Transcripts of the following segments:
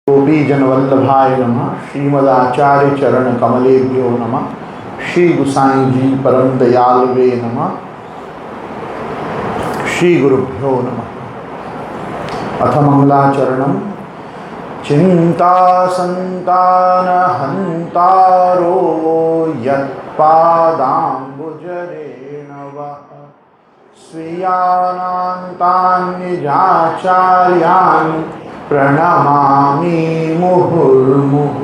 गोपीजनवल्लभाय नमः। श्रीमदाचार्य चरण कमलेभ्यो नमः। श्री गुसाई जी परम दयालवे नमः। श्री गुरुभ्यो नमः। अथ मंगलाचरणम्। चिंता संतान हंतारो यत्पादाम्बुजरेण वः स्वीयानान्तान्निजाचार्यान् प्रणमामि मुहुर्मुहुः।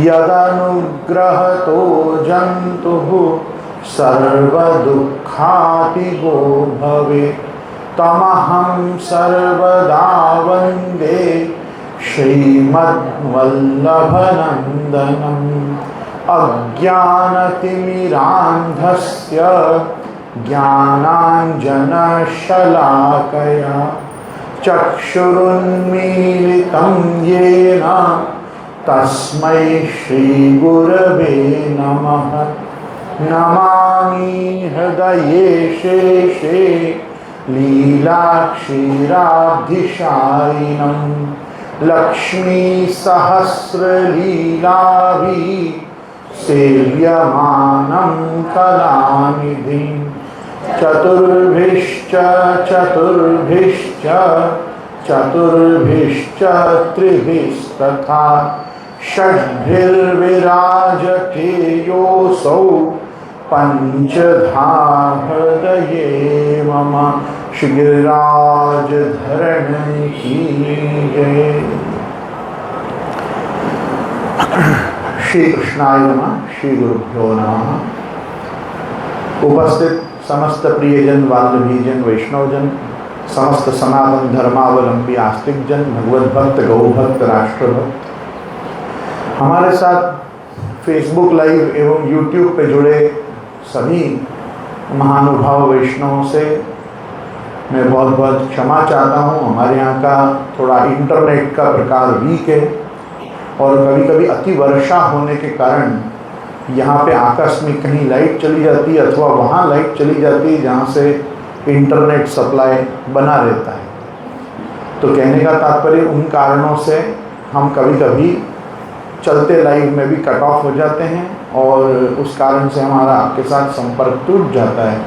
यदनुग्रहतो जन्तुः सर्वदुःखातिगो भवेत् तमहं सर्वदा वन्दे श्रीमद्वल्लभनन्दनम्। अज्ञानतिमिरान्धस्य ज्ञानाञ्जनशलाकया चक्षुरुन्मीलितं येन तस्मै श्रीगुरवे नमः। नमामि हृदये शेषे लीलाक्षीराब्धिशायिनं लक्ष्मीसहस्रलीलाभिः सेव्यमानं कलानिधिं। चतुर्भिश्च त्रिभिस्तथा षड्भिर्विराजते योऽसौ पञ्चधा हृदये मम। श्रीगिरिराज की जय। श्री कृष्णाय नमः। श्री गुरुभ्यो नमः। उपस्थित समस्त प्रियजन, वाल्मीजन, वैष्णवजन, समस्त सनातन धर्मावलंबी आस्तिक जन, भगवत भक्त, गौ भक्त, राष्ट्रभक्त, हमारे साथ फेसबुक लाइव एवं यूट्यूब पे जुड़े सभी महानुभाव वैष्णवों से मैं बहुत बहुत क्षमा चाहता हूँ। हमारे यहाँ का थोड़ा इंटरनेट का प्रकार वीक है और कभी कभी अति वर्षा होने के कारण यहाँ पे आकस्मिक कहीं लाइट चली जाती है अथवा वहाँ लाइट चली जाती है जहाँ से इंटरनेट सप्लाई बना रहता है। तो कहने का तात्पर्य उन कारणों से हम कभी कभी चलते लाइव में भी कट ऑफ हो जाते हैं और उस कारण से हमारा आपके साथ संपर्क टूट जाता है।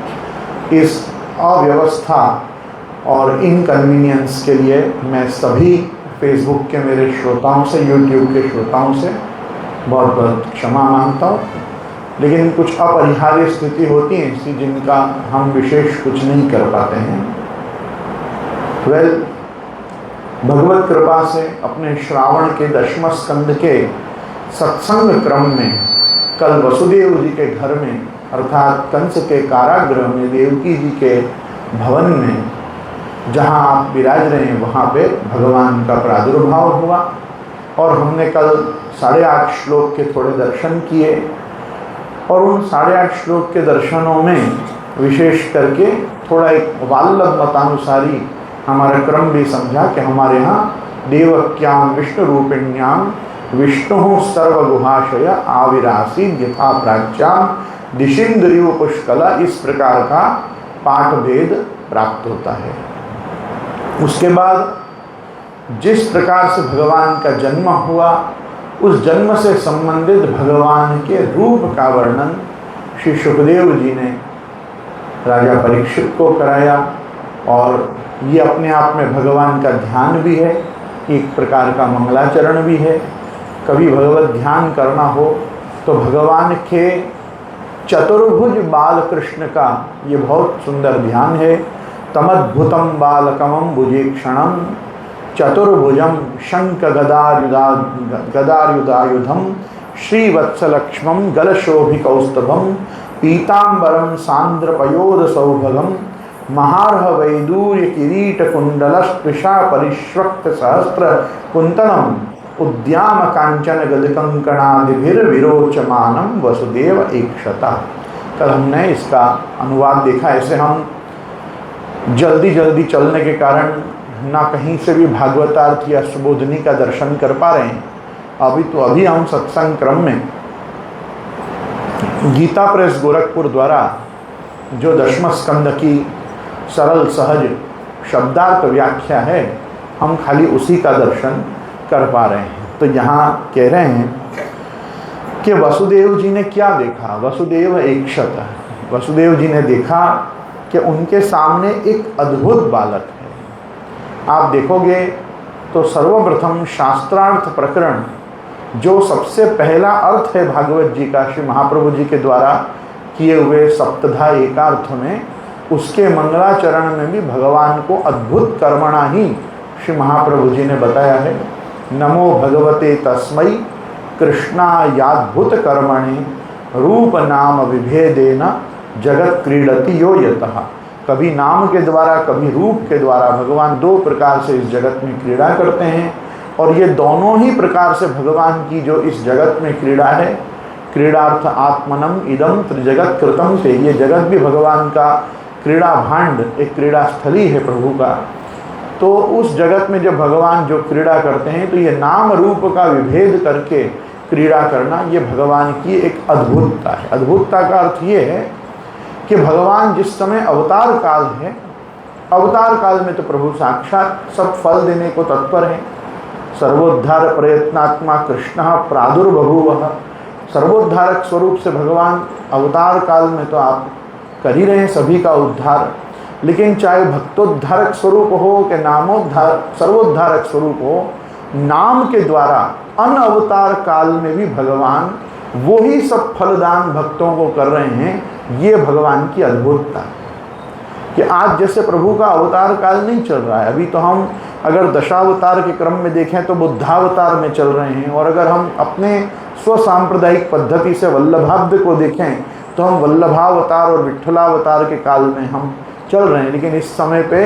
इस अव्यवस्था और इनकन्वीनियंस के लिए मैं सभी फेसबुक के मेरे श्रोताओं से, यूट्यूब के श्रोताओं से बहुत बहुत क्षमा मांगता हूँ। लेकिन कुछ अपरिहार्य स्थिति होती है ऐसी जिनका हम विशेष कुछ नहीं कर पाते हैं। भगवत कृपा से अपने श्रावण के 10वें स्कंद के सत्संग क्रम में कल वसुदेव जी के घर में अर्थात कंस के कारागृह में देवकी जी के भवन में जहाँ आप विराज रहे हैं वहाँ पे भगवान का प्रादुर्भाव हुआ और हमने कल 8.5 श्लोक के थोड़े दर्शन किए और उन 8.5 श्लोक के दर्शनों में विशेष करके थोड़ा एक वाल्लभ मतानुसारी हमारा क्रम भी समझा कि हमारे यहाँ देवक्याम विष्णु रूपिण्याम विष्णु सर्वगुहाशय आविरासी यथा प्राच्याम दिशिंद्रियो पुष्कला, इस प्रकार का पाठ भेद प्राप्त होता है। उसके बाद जिस प्रकार से भगवान का जन्म हुआ उस जन्म से संबंधित भगवान के रूप का वर्णन श्री सुखदेव जी ने राजा परीक्षित को कराया और ये अपने आप में भगवान का ध्यान भी है, एक प्रकार का मंगलाचरण भी है। कभी भगवत ध्यान करना हो तो भगवान के चतुर्भुज बाल कृष्ण का ये बहुत सुंदर ध्यान है। तमद्भुतम बालकमं भुजेक्षणं चतुर्भुजं शंख गदायुधायुधं श्रीवत्सलक्ष्मं गलशोभिकौस्तभं पीतांबरं सान्द्रपयोधसौभगं महार्ह वैदूर्य किरीटकुण्डलस्पृशा परिष्वक्त सहस्त्र कुंतलम उद्याम कांचन गदकंकणादिभिर्विरोचमानं वसुदेव एकशता। कल हमने इसका अनुवाद देखा। ऐसे हम जल्दी चलने के कारण ना कहीं से भी भागवतार्थ या सुबोधनी का दर्शन कर पा रहे हैं। अभी हम सत्संग क्रम में गीता प्रेस गोरखपुर द्वारा जो 10वें स्कंद की सरल सहज शब्दार्थ व्याख्या है, हम खाली उसी का दर्शन कर पा रहे हैं। तो यहाँ कह रहे हैं कि वसुदेव जी ने क्या देखा। वसुदेव ऐक्षत, वसुदेव जी ने देखा कि उनके सामने एक अद्भुत बालक है। आप देखोगे तो सर्वप्रथम शास्त्रार्थ प्रकरण जो सबसे पहला अर्थ है भागवत जी का, श्री महाप्रभु जी के द्वारा किए हुए सप्तधा एकार्थ में, उसके मंगलाचरण में भी भगवान को अद्भुत कर्मणा ही श्री महाप्रभु जी ने बताया है। नमो भगवते तस्मै कृष्णायाद्भुत कर्मणे रूप नाम विभेदेन जगत क्रीडति यो यतः। कभी नाम के द्वारा कभी रूप के द्वारा भगवान दो प्रकार से इस जगत में क्रीड़ा करते हैं, और ये दोनों ही प्रकार से भगवान की जो इस जगत में क्रीड़ा है, क्रीडार्थ आत्मनम इदम त्रिजगत कृतम से, ये जगत भी भगवान का क्रीड़ा भांड, एक क्रीड़ा स्थली है प्रभु का। तो उस जगत में जब भगवान जो क्रीड़ा करते हैं तो ये नाम रूप का विभेद करके क्रीड़ा करना, ये भगवान की एक अद्भुतता है। अद्भुतता का अर्थ ये है कि भगवान जिस समय अवतार काल है, अवतार काल में तो प्रभु साक्षात सब फल देने को तत्पर हैं। सर्वोद्धार प्रयत्नात्मा कृष्ण प्रादुर्बभूव, सर्वोद्धारक स्वरूप से भगवान अवतार काल में तो आप कर ही रहे हैं सभी का उद्धार। लेकिन चाहे भक्तोद्धारक स्वरूप हो कि नामोद्धार सर्वोद्धारक स्वरूप हो, नाम के द्वारा अन अवतार काल में भी भगवान वही सब फलदान भक्तों को कर रहे हैं। ये भगवान की अद्भुतता कि आज जैसे प्रभु का अवतार काल नहीं चल रहा है, अभी तो हम अगर दशावतार के क्रम में देखें तो बुद्धावतार में चल रहे हैं, और अगर हम अपने स्वसांप्रदायिक पद्धति से वल्लभाब्द को देखें तो हम वल्लभावतार और विठ्ठलावतार के काल में हम चल रहे हैं। लेकिन इस समय पे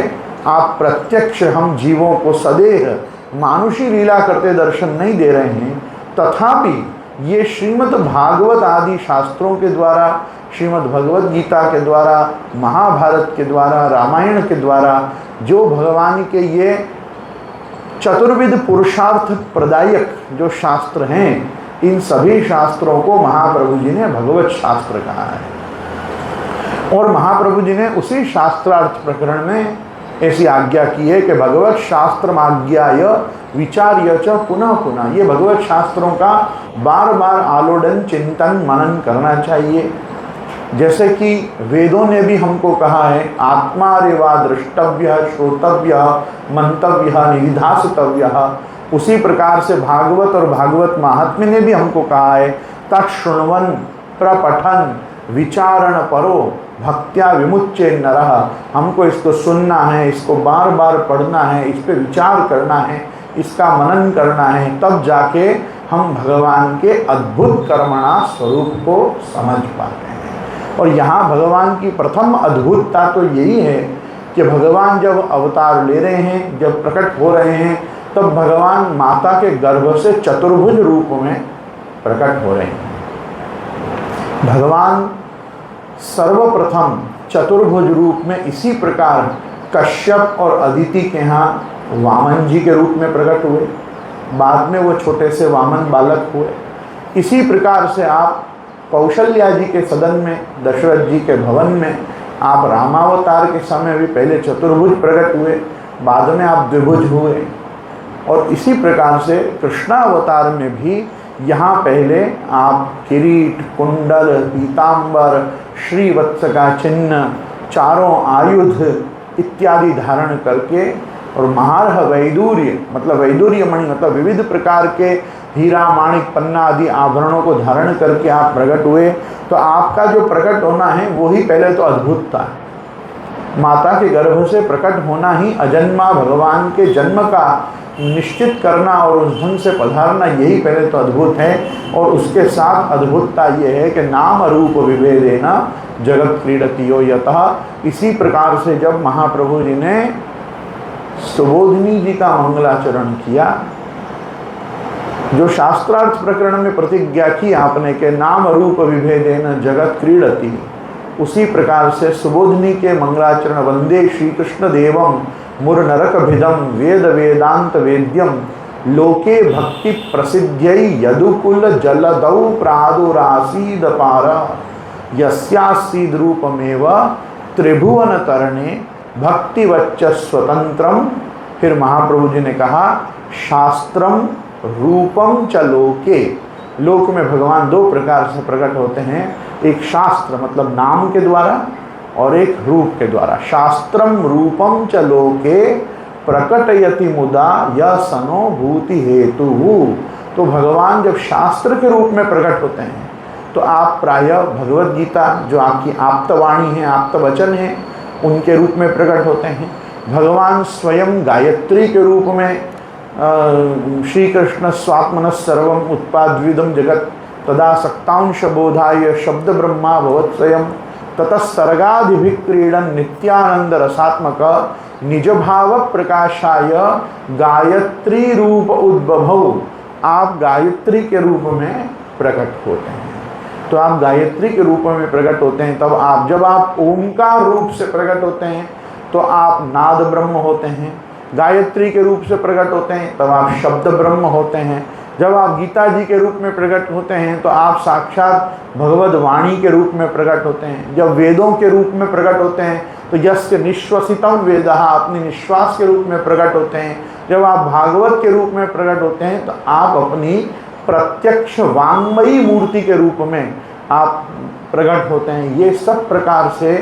आप प्रत्यक्ष हम जीवों को सदैव मानुषी लीला करते दर्शन नहीं दे रहे हैं, तथापि ये श्रीमद् भागवत आदि शास्त्रों के द्वारा, श्रीमद् भगवत गीता के द्वारा, महाभारत के द्वारा, रामायण के द्वारा जो भगवान के ये चतुर्विध पुरुषार्थ प्रदायक जो शास्त्र हैं, इन सभी शास्त्रों को महाप्रभु जी ने भगवत शास्त्र कहा है। और महाप्रभु जी ने उसी शास्त्रार्थ प्रकरण में ऐसी आज्ञा की है कि भगवत शास्त्र आज्ञाय विचार्य च पुनः पुनः, ये भगवत शास्त्रों का बार बार आलोडन चिंतन मनन करना चाहिए। जैसे कि वेदों ने भी हमको कहा है आत्मा रेवा द्रष्टव्य श्रोतव्य मंतव्य निविधासितव्य, उसी प्रकार से भागवत और भागवत महात्म्य ने भी हमको कहा है तत्शृण्वन् प्रपठन विचारण परो भक्त्या विमुच्य नरः, हमको इसको सुनना है, इसको बार बार पढ़ना है, इस पे विचार करना है, इसका मनन करना है, तब जाके हम भगवान के अद्भुत कर्मणा स्वरूप को समझ पाते हैं। और यहाँ भगवान की प्रथम अद्भुतता तो यही है कि भगवान जब अवतार ले रहे हैं, जब प्रकट हो रहे हैं, तब भगवान माता के गर्भ से चतुर्भुज रूप में प्रकट हो रहे हैं। भगवान सर्वप्रथम चतुर्भुज रूप में इसी प्रकार कश्यप और अदिति के यहाँ वामन जी के रूप में प्रकट हुए, बाद में वो छोटे से वामन बालक हुए। इसी प्रकार से आप कौशल्या जी के सदन में, दशरथ जी के भवन में आप रामावतार के समय भी पहले चतुर्भुज प्रकट हुए, बाद में आप द्विभुज हुए। और इसी प्रकार से कृष्णावतार में भी यहाँ पहले आप किरीट, कुंडल, पीतांबर, श्रीवत्स का चिन्ह, चारों आयुध इत्यादि धारण करके, और महारह वैदूर्य मतलब वैदूर्य मणि मतलब विविध प्रकार के हीरा माणिक पन्ना आदि आभरणों को धारण करके आप प्रकट हुए। तो आपका जो प्रकट होना है वही पहले तो अद्भुत था। माता के गर्भ से प्रकट होना ही अजन्मा भगवान के जन्म का निश्चित करना और उस ढंग से पधारना, यही पहले तो अद्भुत है। और उसके साथ अद्भुतता ये है कि नाम रूप विभेदेन जगत क्रीडति यो यतः। इसी प्रकार से जब महाप्रभु जी ने सुबोधिनी जी का मंगलाचरण किया, जो शास्त्रार्थ प्रकरण में प्रतिज्ञा की आपने के नाम रूप विभेदेन जगत क्रीडति, उसी प्रकार से सुबोधिनी के मंगलाचरण वंदे श्री कृष्ण देवम मुर नरक भिदम वेद वेदांत वेद्यम लोके भक्ति प्रसिद्ध्यै यदुकुल जलदौ प्रादुरासीद पारा यस्यासीद रूपमेव त्रिभुवन तरणे भक्तिवच्च स्वतंत्रम। फिर महाप्रभु जी ने कहा शास्त्रम रूपम च लोके। लोक में भगवान दो प्रकार से प्रकट होते हैं, एक शास्त्र मतलब नाम के द्वारा और एक रूप के द्वारा। शास्त्रम रूपम च लोके प्रकटयति मुदा यह सनो भूति हेतु। तो भगवान जब शास्त्र के रूप में प्रकट होते हैं तो आप प्रायः भगवद गीता जो आपकी आप्तवाणी है, आप्त वचन है, उनके रूप में प्रकट होते हैं। भगवान स्वयं गायत्री के रूप में श्री कृष्ण स्वात्मनः सर्वम उत्पाद्विदम जगत तदा सक्तांश बोधाय शब्द ब्रह्मा भवत् स्वयं ततः सर्गादिभिः क्रीडन नित्यानंद रसात्मक निज भाव प्रकाशाय गायत्री रूप उद्भव। आप गायत्री के रूप में प्रकट होते हैं। तो आप गायत्री के रूप में प्रकट होते हैं। तब आप जब आप ओमकार रूप से प्रकट होते हैं तो आप नाद ब्रह्म होते हैं। गायत्री के रूप से प्रकट होते हैं तब आप शब्द ब्रह्म होते हैं। जब आप गीता जी के रूप में प्रकट होते हैं तो आप साक्षात भगवद वाणी के रूप में प्रकट होते हैं। जब वेदों के रूप में प्रकट होते हैं तो यस्य निश्वसितम वेदः, अपने निश्वास के रूप में प्रकट होते हैं। जब आप भागवत के रूप में प्रकट होते हैं तो आप अपनी प्रत्यक्ष वाङ्मयी मूर्ति के रूप में आप प्रकट होते हैं। ये सब प्रकार से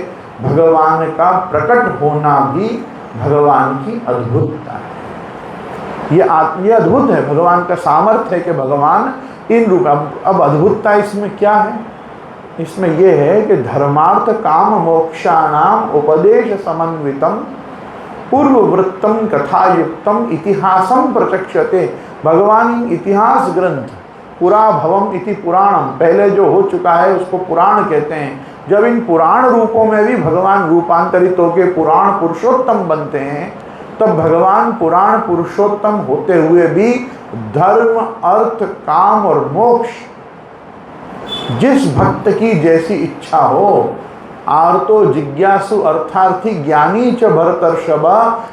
भगवान का प्रकट होना भी भगवान की अद्भुतता है। ये अद्भुत है, भगवान का सामर्थ्य है कि भगवान इन रूप। अब अद्भुतता इसमें क्या है? इसमें यह है कि धर्मार्थ काम मोक्षाणाम उपदेश समन्वितम पूर्ववृत्तम कथायुक्तम इतिहासम प्रचक्षते। भगवान इतिहास ग्रंथ पुरा भवम इति पुराणम, पहले जो हो चुका है उसको पुराण कहते हैं। जब इन पुराण रूपों में भी भगवान रूपांतरित होकर पुराण पुरुषोत्तम बनते हैं तब भगवान पुराण पुरुषोत्तम होते हुए भी धर्म अर्थ काम और मोक्ष जिस भक्त की जैसी इच्छा हो, आर्तो जिज्ञासु अर्थार्थी ज्ञानी च भरतर्षभ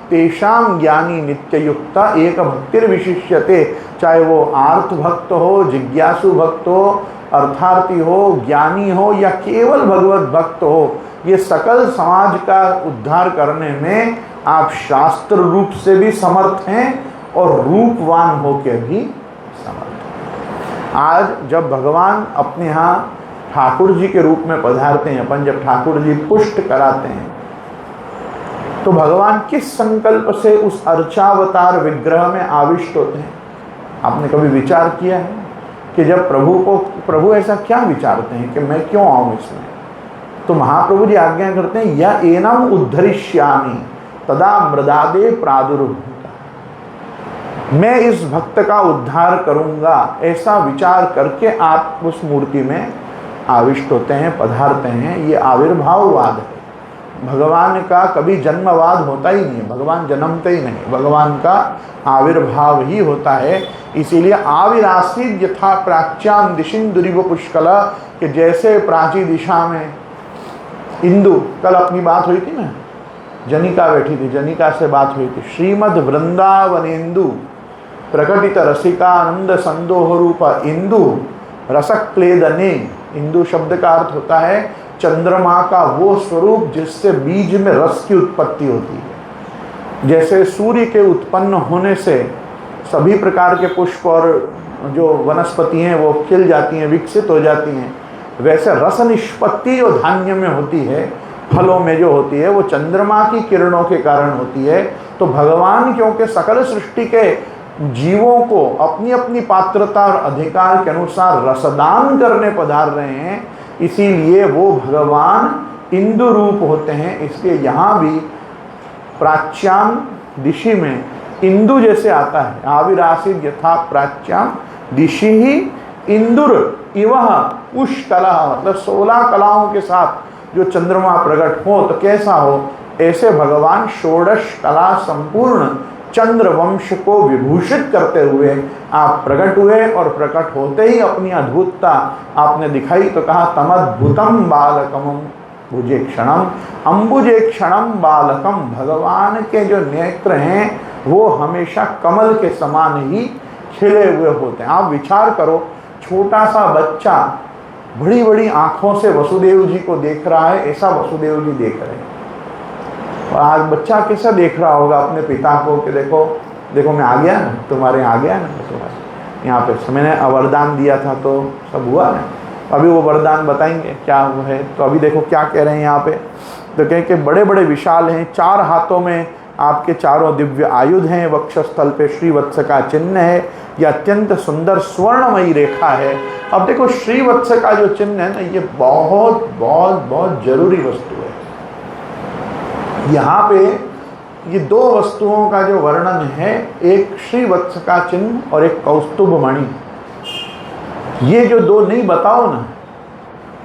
तेषां ज्ञानी नित्ययुक्ता एक भक्तिर विशिष्यते। चाहे वो आर्त भक्त हो, जिज्ञासु भक्त हो, अर्थार्थी हो, ज्ञानी हो या केवल भगवत भक्त हो, ये सकल समाज का उद्धार करने में आप शास्त्र रूप से भी समर्थ हैं और रूपवान होकर भी समर्थ हैं। आज जब भगवान अपने यहाँ ठाकुर जी के रूप में पधारते हैं, अपन जब ठाकुर जी पुष्ट कराते हैं तो भगवान किस संकल्प से उस अर्चावतार विग्रह में आविष्ट होते हैं? आपने कभी विचार किया है कि जब प्रभु ऐसा क्या विचारते हैं कि मैं क्यों आऊं इसमें? तो महाप्रभु जी आज्ञा करते हैं या एनम उद्धरिष्यामि तदा मृदादे प्रादुर्भूता, मैं इस भक्त का उद्धार करूंगा, ऐसा विचार करके आप उस मूर्ति में आविष्ट होते हैं, पधारते हैं। ये आविर्भाववाद है। भगवान का कभी जन्मवाद होता ही नहीं, भगवान जन्मते ही नहीं, भगवान का आविर्भाव ही होता है। इसीलिए आविरासीद यथा प्राच्याम दिशिंदुरिव पुष्कल, कि जैसे प्राची दिशा में इंदु, कल अपनी बात हुई थी ना, जनिका बैठी थी, जनिका से बात हुई थी। श्रीमद् वृंदावनेन्दु प्रकटित रसिकानंद संदोह रूप इंदु रसक्लेदने। इंदु शब्द का अर्थ होता है चंद्रमा का वो स्वरूप जिससे बीज में रस की उत्पत्ति होती है। जैसे सूर्य के उत्पन्न होने से सभी प्रकार के पुष्प और जो वनस्पति हैं वो खिल जाती हैं, विकसित हो जाती हैं, वैसे रस निष्पत्ति जो धान्य में होती है, फलों में जो होती है, वो चंद्रमा की किरणों के कारण होती है। तो भगवान क्योंकि सकल सृष्टि के जीवों को अपनी अपनी पात्रता और अधिकार के अनुसार रसदान करने पधार रहे हैं, इसीलिए वो भगवान इंदु रूप होते हैं। इसलिए यहाँ भी प्राच्याम दिशि में इंदु जैसे आता है, आविरासित यथा प्राच्याम दिशि ही इंदुर इवह उष्कला, मतलब 16 कलाओं के साथ जो चंद्रमा प्रकट हो तो कैसा हो, ऐसे भगवान षोडश कला संपूर्ण चंद्र वंश को विभूषित करते हुए आप प्रकट हुए। और प्रकट होते ही अपनी अद्भुतता आपने दिखाई। तो कहा तमद्भुतम बालकम भुजेक्षणम अम्बुजेक्षणम बालकम। भगवान के जो नेत्र हैं वो हमेशा कमल के समान ही खिले हुए होते हैं। आप विचार करो, छोटा सा बच्चा बड़ी बड़ी आंखों से वसुदेव जी को देख रहा है, ऐसा वसुदेव जी देख रहे हैं। और आज बच्चा कैसा देख रहा होगा अपने पिता को कि देखो देखो मैं आ गया ना, तुम्हारे यहाँ आ गया ना, तुम्हारे यहाँ पे मैंने वरदान दिया था तो सब हुआ ना। अभी वो वरदान बताएंगे क्या वो है। तो अभी देखो क्या कह रहे हैं यहाँ पे, तो कहें कि बड़े बड़े विशाल हैं, 4 हाथों में आपके चारों दिव्य आयुध हैं, वक्षस्थल पे श्रीवत्स का चिन्ह है, यह अत्यंत सुंदर स्वर्णमयी रेखा है। अब देखो श्रीवत्स का जो चिन्ह है ना, ये बहुत बहुत बहुत जरूरी वस्तु है। यहाँ पे ये 2 वस्तुओं का जो वर्णन है, एक श्रीवत्स का चिन्ह और एक कौस्तुभ मणि। ये जो 2 नहीं बताओ ना,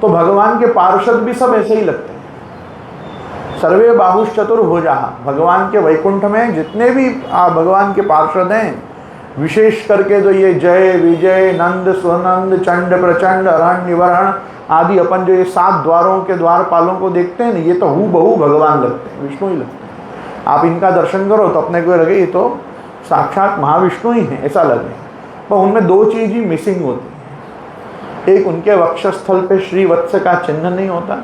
तो भगवान के पार्षद भी सब ऐसे ही लगते हैं। सर्वे बाहुश्चतुर्भुजा, भगवान के वैकुंठ में जितने भी भगवान के पार्षद हैं, विशेष करके तो ये जय विजय नंद सुनंद चंड प्रचंड अरण निवरण आदि अपन जो ये 7 द्वारों के द्वारपालों को देखते हैं ना, ये तो हूबहू भगवान लगते हैं, विष्णु ही लगते हैं। आप इनका दर्शन करो तो अपने को लगे ये तो साक्षात महाविष्णु ही हैं, ऐसा लगे। पर उनमें 2 चीज़ ही मिसिंग होती है। एक, उनके वक्षस्थल पे श्रीवत्स का चिन्ह नहीं होता,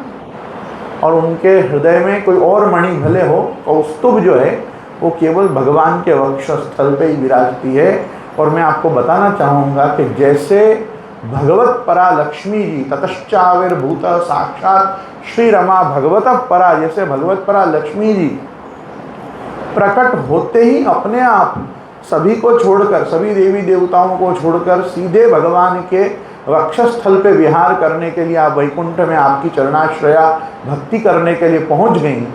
और उनके हृदय में कोई और मणि भले हो, कौस्तुभ जो है वो केवल भगवान के वक्षस्थल पे ही विराजती है। और मैं आपको बताना चाहूँगा कि जैसे भगवत परा लक्ष्मी जी ततश्चाविर्भूत साक्षात श्री रमा भगवत परा, जैसे भगवत परा लक्ष्मी जी प्रकट होते ही अपने आप सभी को छोड़कर, सभी देवी देवताओं को छोड़कर सीधे भगवान के वक्षस्थल पे विहार करने के लिए आप वैकुंठ में आपकी चरणाश्रया भक्ति करने के लिए पहुंच गई,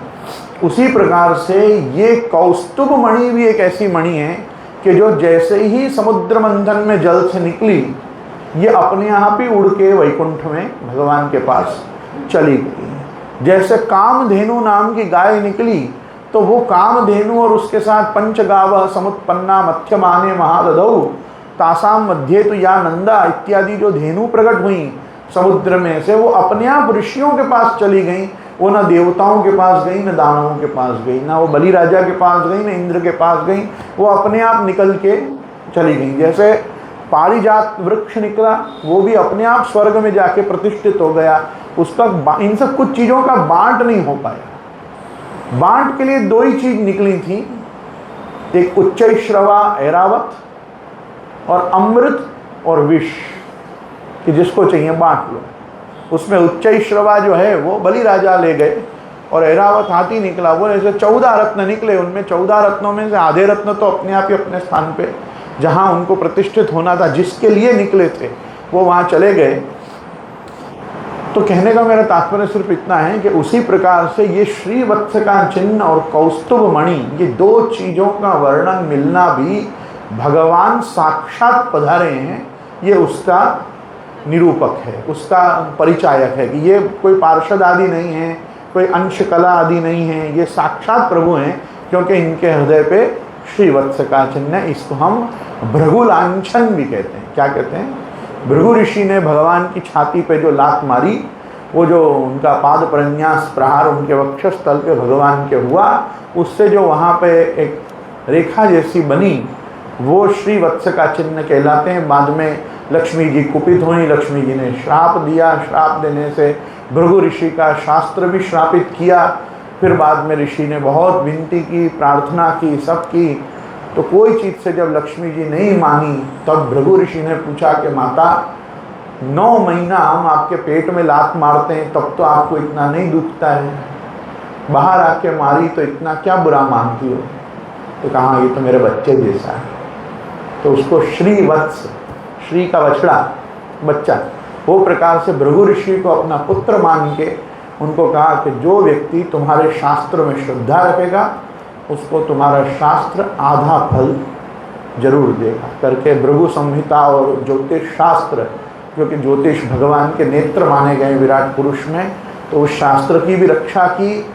उसी प्रकार से ये कौस्तुभ मणि भी एक ऐसी मणि है कि जो जैसे ही समुद्र मंथन में जल से निकली, ये अपने आप ही उड़ के वैकुंठ में भगवान के पास चली गई। जैसे कामधेनु नाम की गाय निकली, तो वो कामधेनु और उसके साथ पंचगाव समुत्पन्ना मध्यमाने महादधौ तासाम मध्य तो या नंदा इत्यादि जो धेनु प्रकट हुई समुद्र में से, वो अपने आप ऋषियों के पास चली गई। वो ना देवताओं के पास गई, न दानवों के पास गई, ना वो बलि राजा के पास गई, न इंद्र के पास गई, वो अपने आप निकल के चली गई। जैसे पारिजात वृक्ष निकला, वो भी अपने आप स्वर्ग में जाके प्रतिष्ठित हो गया। उसका इन सब कुछ चीज़ों का बांट नहीं हो पाया। बांट के लिए 2 ही चीज़ निकली थी, एक उच्चैश्रवा ऐरावत और अमृत और विष, कि जिसको चाहिए बांट लो। उसमें उच्चैश्रवा जो है वो बलि राजा ले गए, और ऐरावत हाथी निकला। वो ऐसे 14 रत्न निकले, उनमें 14 रत्नों में से आधे रत्न तो अपने आप ही अपने स्थान पे जहाँ उनको प्रतिष्ठित होना था, जिसके लिए निकले थे, वो वहाँ चले गए। तो कहने का मेरा तात्पर्य सिर्फ इतना है कि उसी प्रकार से ये श्रीवत्स का चिन्ह और कौस्तुभ मणि, ये 2 चीज़ों का वर्णन मिलना भी भगवान साक्षात पधारे हैं, ये उसका निरूपक है, उसका परिचायक है कि ये कोई पार्षद आदि नहीं है, कोई अंश कला आदि नहीं है, ये साक्षात प्रभु हैं, क्योंकि इनके हृदय पे श्रीवत्स का चिन्ह है। इसको हम भृगु लांछन भी कहते हैं। क्या कहते हैं? भृगु ऋषि ने भगवान की छाती पे जो लात मारी, वो जो उनका पाद प्रन्यास प्रहार उनके वक्षस्थल पे भगवान के हुआ, उससे जो वहाँ पे एक रेखा जैसी बनी, वो श्रीवत्स का चिन्ह कहलाते हैं। बाद में लक्ष्मी जी कुपित हुई, लक्ष्मी जी ने श्राप दिया, श्राप देने से भृगु ऋषि का शास्त्र भी श्रापित किया। फिर बाद में ऋषि ने बहुत विनती की, प्रार्थना की, सब की, तो कोई चीज़ से जब लक्ष्मी जी नहीं मानी, तब भृगु ऋषि ने पूछा कि माता 9 महीना हम आपके पेट में लात मारते हैं, तब तो आपको इतना नहीं दुखता है, बाहर आके मारी तो इतना क्या बुरा मानती हो? तो कहा ये तो मेरे बच्चे जैसा है। तो उसको श्रीवत्स, श्री का बछड़ा, बच्चा, वो प्रकार से भृगु ऋषि को अपना पुत्र मान के उनको कहा कि जो व्यक्ति तुम्हारे शास्त्र में श्रद्धा रखेगा, उसको तुम्हारा शास्त्र आधा फल जरूर देगा करके भृगु संहिता और ज्योतिष शास्त्र, जो कि ज्योतिष भगवान के नेत्र माने गए विराट पुरुष में, तो उस शास्त्र की भी रक्षा की,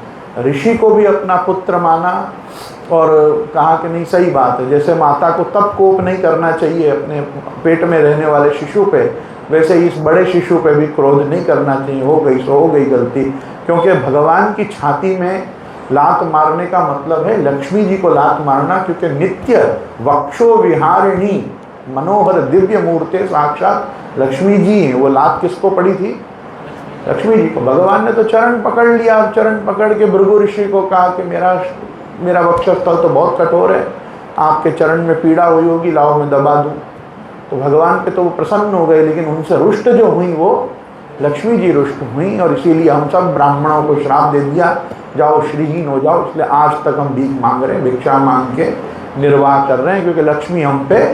ऋषि को भी अपना पुत्र माना और कहा कि नहीं सही बात है, जैसे माता को तब कोप नहीं करना चाहिए अपने पेट में रहने वाले शिशु पे, वैसे इस बड़े शिशु पे भी क्रोध नहीं करना चाहिए। हो गई सो हो गई गलती, क्योंकि भगवान की छाती में लात मारने का मतलब है लक्ष्मी जी को लात मारना, क्योंकि नित्य वक्षो विहारिणी मनोहर दिव्य मूर्ति साक्षात लक्ष्मी जी हैं। वो लात किसको पड़ी थी? लक्ष्मी जी को। भगवान ने तो चरण पकड़ लिया, चरण पकड़ के भृगु ऋषि को कहा कि मेरा वक्षस्थल तो बहुत कठोर है, आपके चरण में पीड़ा हुई होगी, लाओ मैं दबा दूँ। तो भगवान पे तो वो प्रसन्न हो गए, लेकिन उनसे रुष्ट जो हुई वो लक्ष्मी जी रुष्ट हुई, और इसीलिए हम सब ब्राह्मणों को श्राप दे दिया, जाओ श्रीहीन हो जाओ। इसलिए आज तक हम भीख मांग रहे हैं, भिक्षा मांग के निर्वाह कर रहे हैं, क्योंकि लक्ष्मी हम पे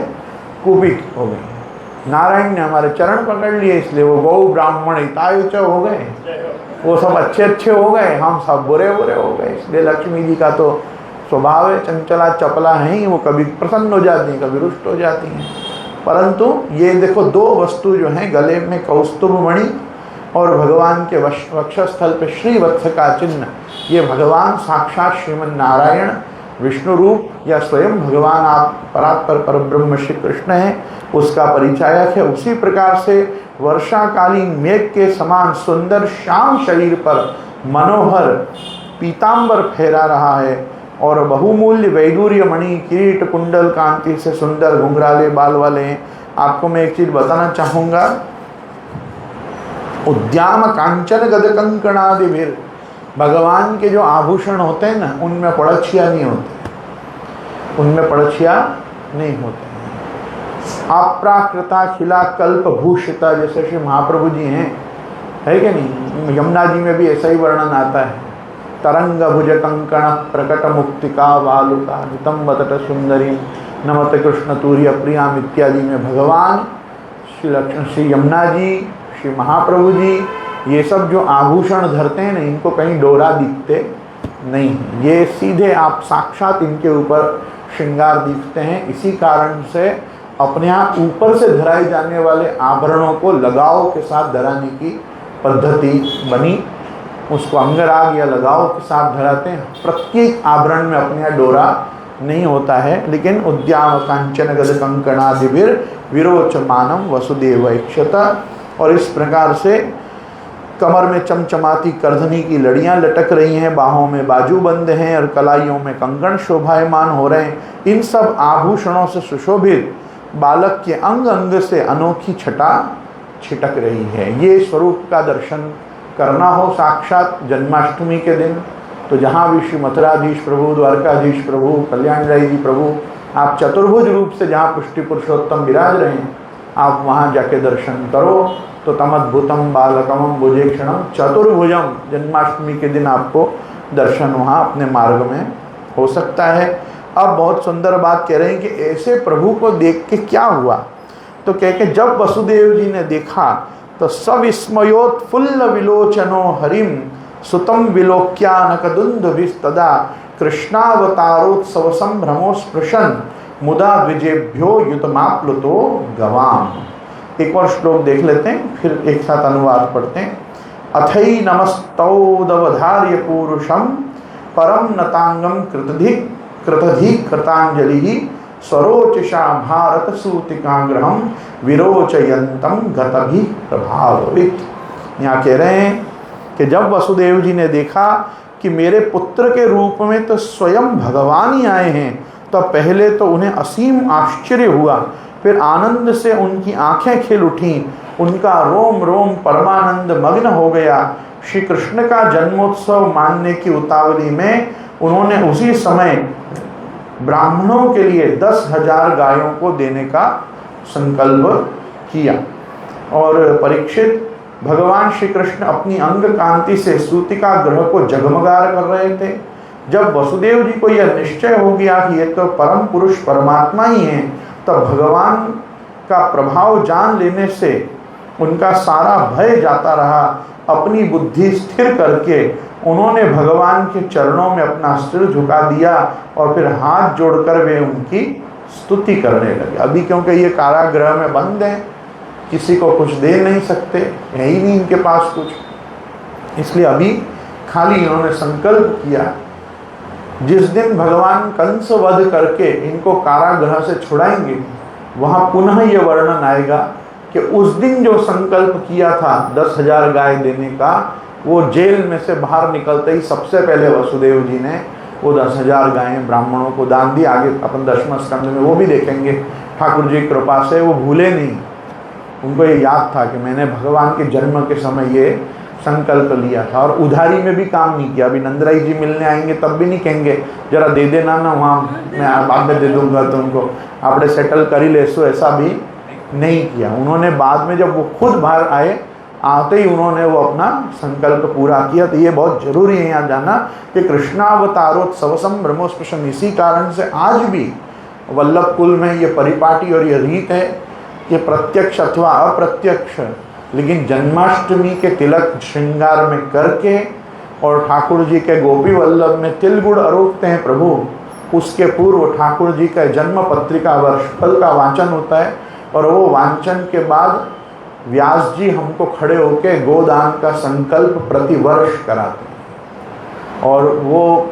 कुपित हो गई। नारायण ने हमारे चरण पकड़ लिए, इसलिए वो गौ ब्राह्मण हितायुच हो गए, वो सब अच्छे अच्छे हो गए, हम सब बुरे बुरे हो गए। इसलिए लक्ष्मी जी का तो स्वभाव है, चंचला चपला है ही, वो कभी प्रसन्न हो जाती हैं, कभी रुष्ट हो जाती हैं। परंतु ये देखो दो वस्तु जो हैं, गले में कौस्तुभ मणि और भगवान के वक्षस्थल पे श्रीवत्स का चिन्ह, ये भगवान साक्षात श्रीमन नारायण विष्णु रूप या स्वयं भगवान आप परात्पर परब्रह्म श्री कृष्ण हैं, उसका परिचायक है। उसी प्रकार से वर्षाकालीन मेघ के समान सुंदर श्याम शरीर पर मनोहर पीतांबर फहरा रहा है, और बहुमूल्य वैदूर्य मणि किरीट कुंडल कांति से सुंदर घुंघराले बाल वाले हैं। आपको मैं एक चीज बताना चाहूँगा, उद्याम कांचन गद कंकणादिभिर, भगवान के जो आभूषण होते हैं ना, उनमें पड़छिया नहीं होते, उनमें पड़छिया नहीं होते। अप्राकृता खिला कल्प भूषिता, जैसे श्री महाप्रभु जी हैं, है कि नहीं? यमुना जी में भी ऐसा ही वर्णन आता है। तरंग भुज कंकण प्रकट मुक्तिका वालुका नितंब तट सुंदरी नमत कृष्ण तूर्य प्रियाम इत्यादि में भगवान श्री लक्ष्मण, श्री यमुना जी, श्री महाप्रभु जी, ये सब जो आभूषण धरते हैं ना, इनको कहीं डोरा दिखते नहीं, ये सीधे आप साक्षात इनके ऊपर श्रृंगार दिखते हैं। इसी कारण से अपने आप ऊपर से धराए जाने वाले आभरणों को लगाव के साथ धराने की पद्धति बनी, उसको अंगराग या लगाव के साथ धराते हैं। प्रत्येक आभरण में अपने यहाँ डोरा नहीं होता है, लेकिन उद्याम कांचन गद कंकणादिभिर विरोचमानम वसुदेव इक्षत, और इस प्रकार से कमर में चमचमाती करधनी की लड़ियां लटक रही हैं, बाहों में बाजूबंद हैं और कलाइयों में कंगन शोभायमान हो रहे हैं। इन सब आभूषणों से सुशोभित बालक के अंग अंग से अनोखी छटा छिटक रही है। ये स्वरूप का दर्शन करना हो साक्षात जन्माष्टमी के दिन, तो जहाँ भी श्री मथुराधीश प्रभु, द्वारकाधीश प्रभु, कल्याण राय जी प्रभु, आप चतुर्भुज रूप से जहाँ पुष्टि पुरुषोत्तम विराज रहे हैं, आप वहाँ जाके दर्शन करो। तो तमद्भुतम बालकमं भुजेक्षणम चतुर्भुजम, जन्माष्टमी के दिन आपको दर्शन वहाँ अपने मार्ग में हो सकता है। अब बहुत सुंदर बात कह रहे हैं कि ऐसे प्रभु को देख के क्या हुआ, तो कह के जब वसुदेव जी ने देखा तो सविस्मयोत्फुल्ल विलोचनो हरिम सुतम विलोक्यानकदुन्दुभिस्तदा कृष्णावतारोत्सव संभ्रमो स्पृशन मुदा द्विजेभ्यो युतमाप्लुतो गवाम। एक और श्लोक देख लेते हैं, फिर एक साथ अनुवाद पढ़ते हैं। अथई नमस्तौदवधार्य पूरुषम परम नतांगम कृतधि कृतांजलि स्वरोचिषा भारत सूतिकाग्रहम विरोचयंतम गतभि प्रभावित। यहाँ कह रहे हैं कि जब वसुदेव जी ने देखा कि मेरे पुत्र के रूप में तो स्वयं भगवान ही आए हैं, तो पहले तो उन्हें असीम आश्चर्य हुआ, फिर आनंद से उनकी आंखें खिल उठीं, उनका रोम रोम परमानंद मग्न हो गया। श्री कृष्ण का जन्मोत्सव मानने की उतावली में उन्होंने उसी समय ब्राह्मणों के लिए 10,000 गायों को देने का संकल्प किया। और परीक्षित, भगवान श्री कृष्ण अपनी अंग कांति से सूतिका ग्रह को जगमगार कर रहे थे। जब वसुदेव जी को यह निश्चय हो गया कि ये तो परम पुरुष परमात्मा ही हैं, तब भगवान का प्रभाव जान लेने से उनका सारा भय जाता रहा। अपनी बुद्धि स्थिर करके उन्होंने भगवान के चरणों में अपना सिर झुका दिया और फिर हाथ जोड़कर वे उनकी स्तुति करने लगे। अभी क्योंकि ये कारागृह में बंद हैं, किसी को कुछ दे नहीं सकते, है ही नहीं इनके पास कुछ, इसलिए अभी खाली इन्होंने संकल्प किया जिस दिन भगवान कंस वध करके इनको कारागृह से छुड़ाएंगे, वहाँ पुनः ये वर्णन आएगा कि उस दिन जो संकल्प किया था 10,000 गाय देने का, वो जेल में से बाहर निकलते ही सबसे पहले वसुदेव जी ने वो 10,000 गायें ब्राह्मणों को दान दी। आगे अपन 10वें स्कंद में वो भी देखेंगे। ठाकुर जी की कृपा से वो भूले नहीं, उनको ये याद था कि मैंने भगवान के जन्म के समय ये संकल्प लिया था, और उधारी में भी काम नहीं किया। अभी नंदराई जी मिलने आएंगे तब भी नहीं कहेंगे जरा दे देना ना, वहाँ मैं बाद में दे दूंगा तुमको, आपने सेटल कर ही ले सो, ऐसा भी नहीं किया उन्होंने। बाद में जब वो खुद बाहर आए, आते ही उन्होंने वो अपना संकल्प पूरा किया। तो ये बहुत जरूरी है यहाँ जानना कि कृष्णावतारोत्सव ब्रह्मोस्पृशम, इसी कारण से आज भी वल्लभ कुल में ये परिपाटी और ये रीत है कि प्रत्यक्ष अथवा अप्रत्यक्ष, लेकिन जन्माष्टमी के तिलक श्रृंगार में करके और ठाकुर जी के गोपी वल्लभ में तिल गुड़ अरोपते हैं प्रभु, उसके पूर्व ठाकुर जी का जन्म पत्रिका वर्षफल का वाचन होता है, और वो वाचन के बाद व्यास जी हमको खड़े होके गोदान का संकल्प प्रतिवर्ष कराते हैं। और वो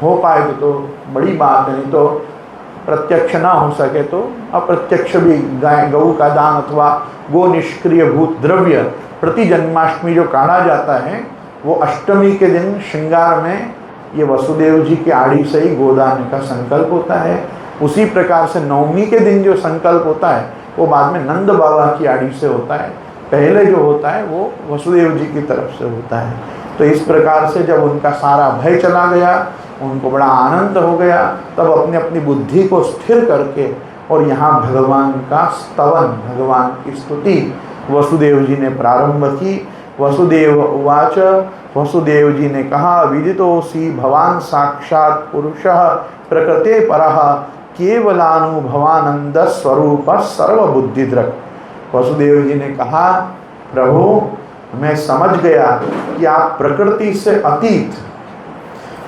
हो पाए तो बड़ी बात है, नहीं तो प्रत्यक्ष ना हो सके तो अप्रत्यक्ष भी गाय गऊ का दान अथवा गो निष्क्रिय भूत द्रव्य प्रति जन्माष्टमी जो काढ़ा जाता है, वो अष्टमी के दिन श्रृंगार में ये वसुदेव जी के आड़ी से ही गोदान का संकल्प होता है। उसी प्रकार से नवमी के दिन जो संकल्प होता है वो बाद में नंद बाबा की आड़ी से होता है, पहले जो होता है वो वसुदेव जी की तरफ से होता है। तो इस प्रकार से जब उनका सारा भय चला गया, उनको बड़ा आनंद हो गया, तब अपने अपनी बुद्धि को स्थिर करके और यहाँ भगवान का स्तवन, भगवान की स्तुति वसुदेव जी ने प्रारंभ की। वसुदेव उवाच, वसुदेव जी ने कहा, विदितोऽसि भवान साक्षात् पुरुषः प्रकृते परः केवलानुभवानंद स्वरूप सर्वबुद्धिदृक्। वसुदेव जी ने कहा, प्रभु मैं समझ गया कि आप प्रकृति से अतीत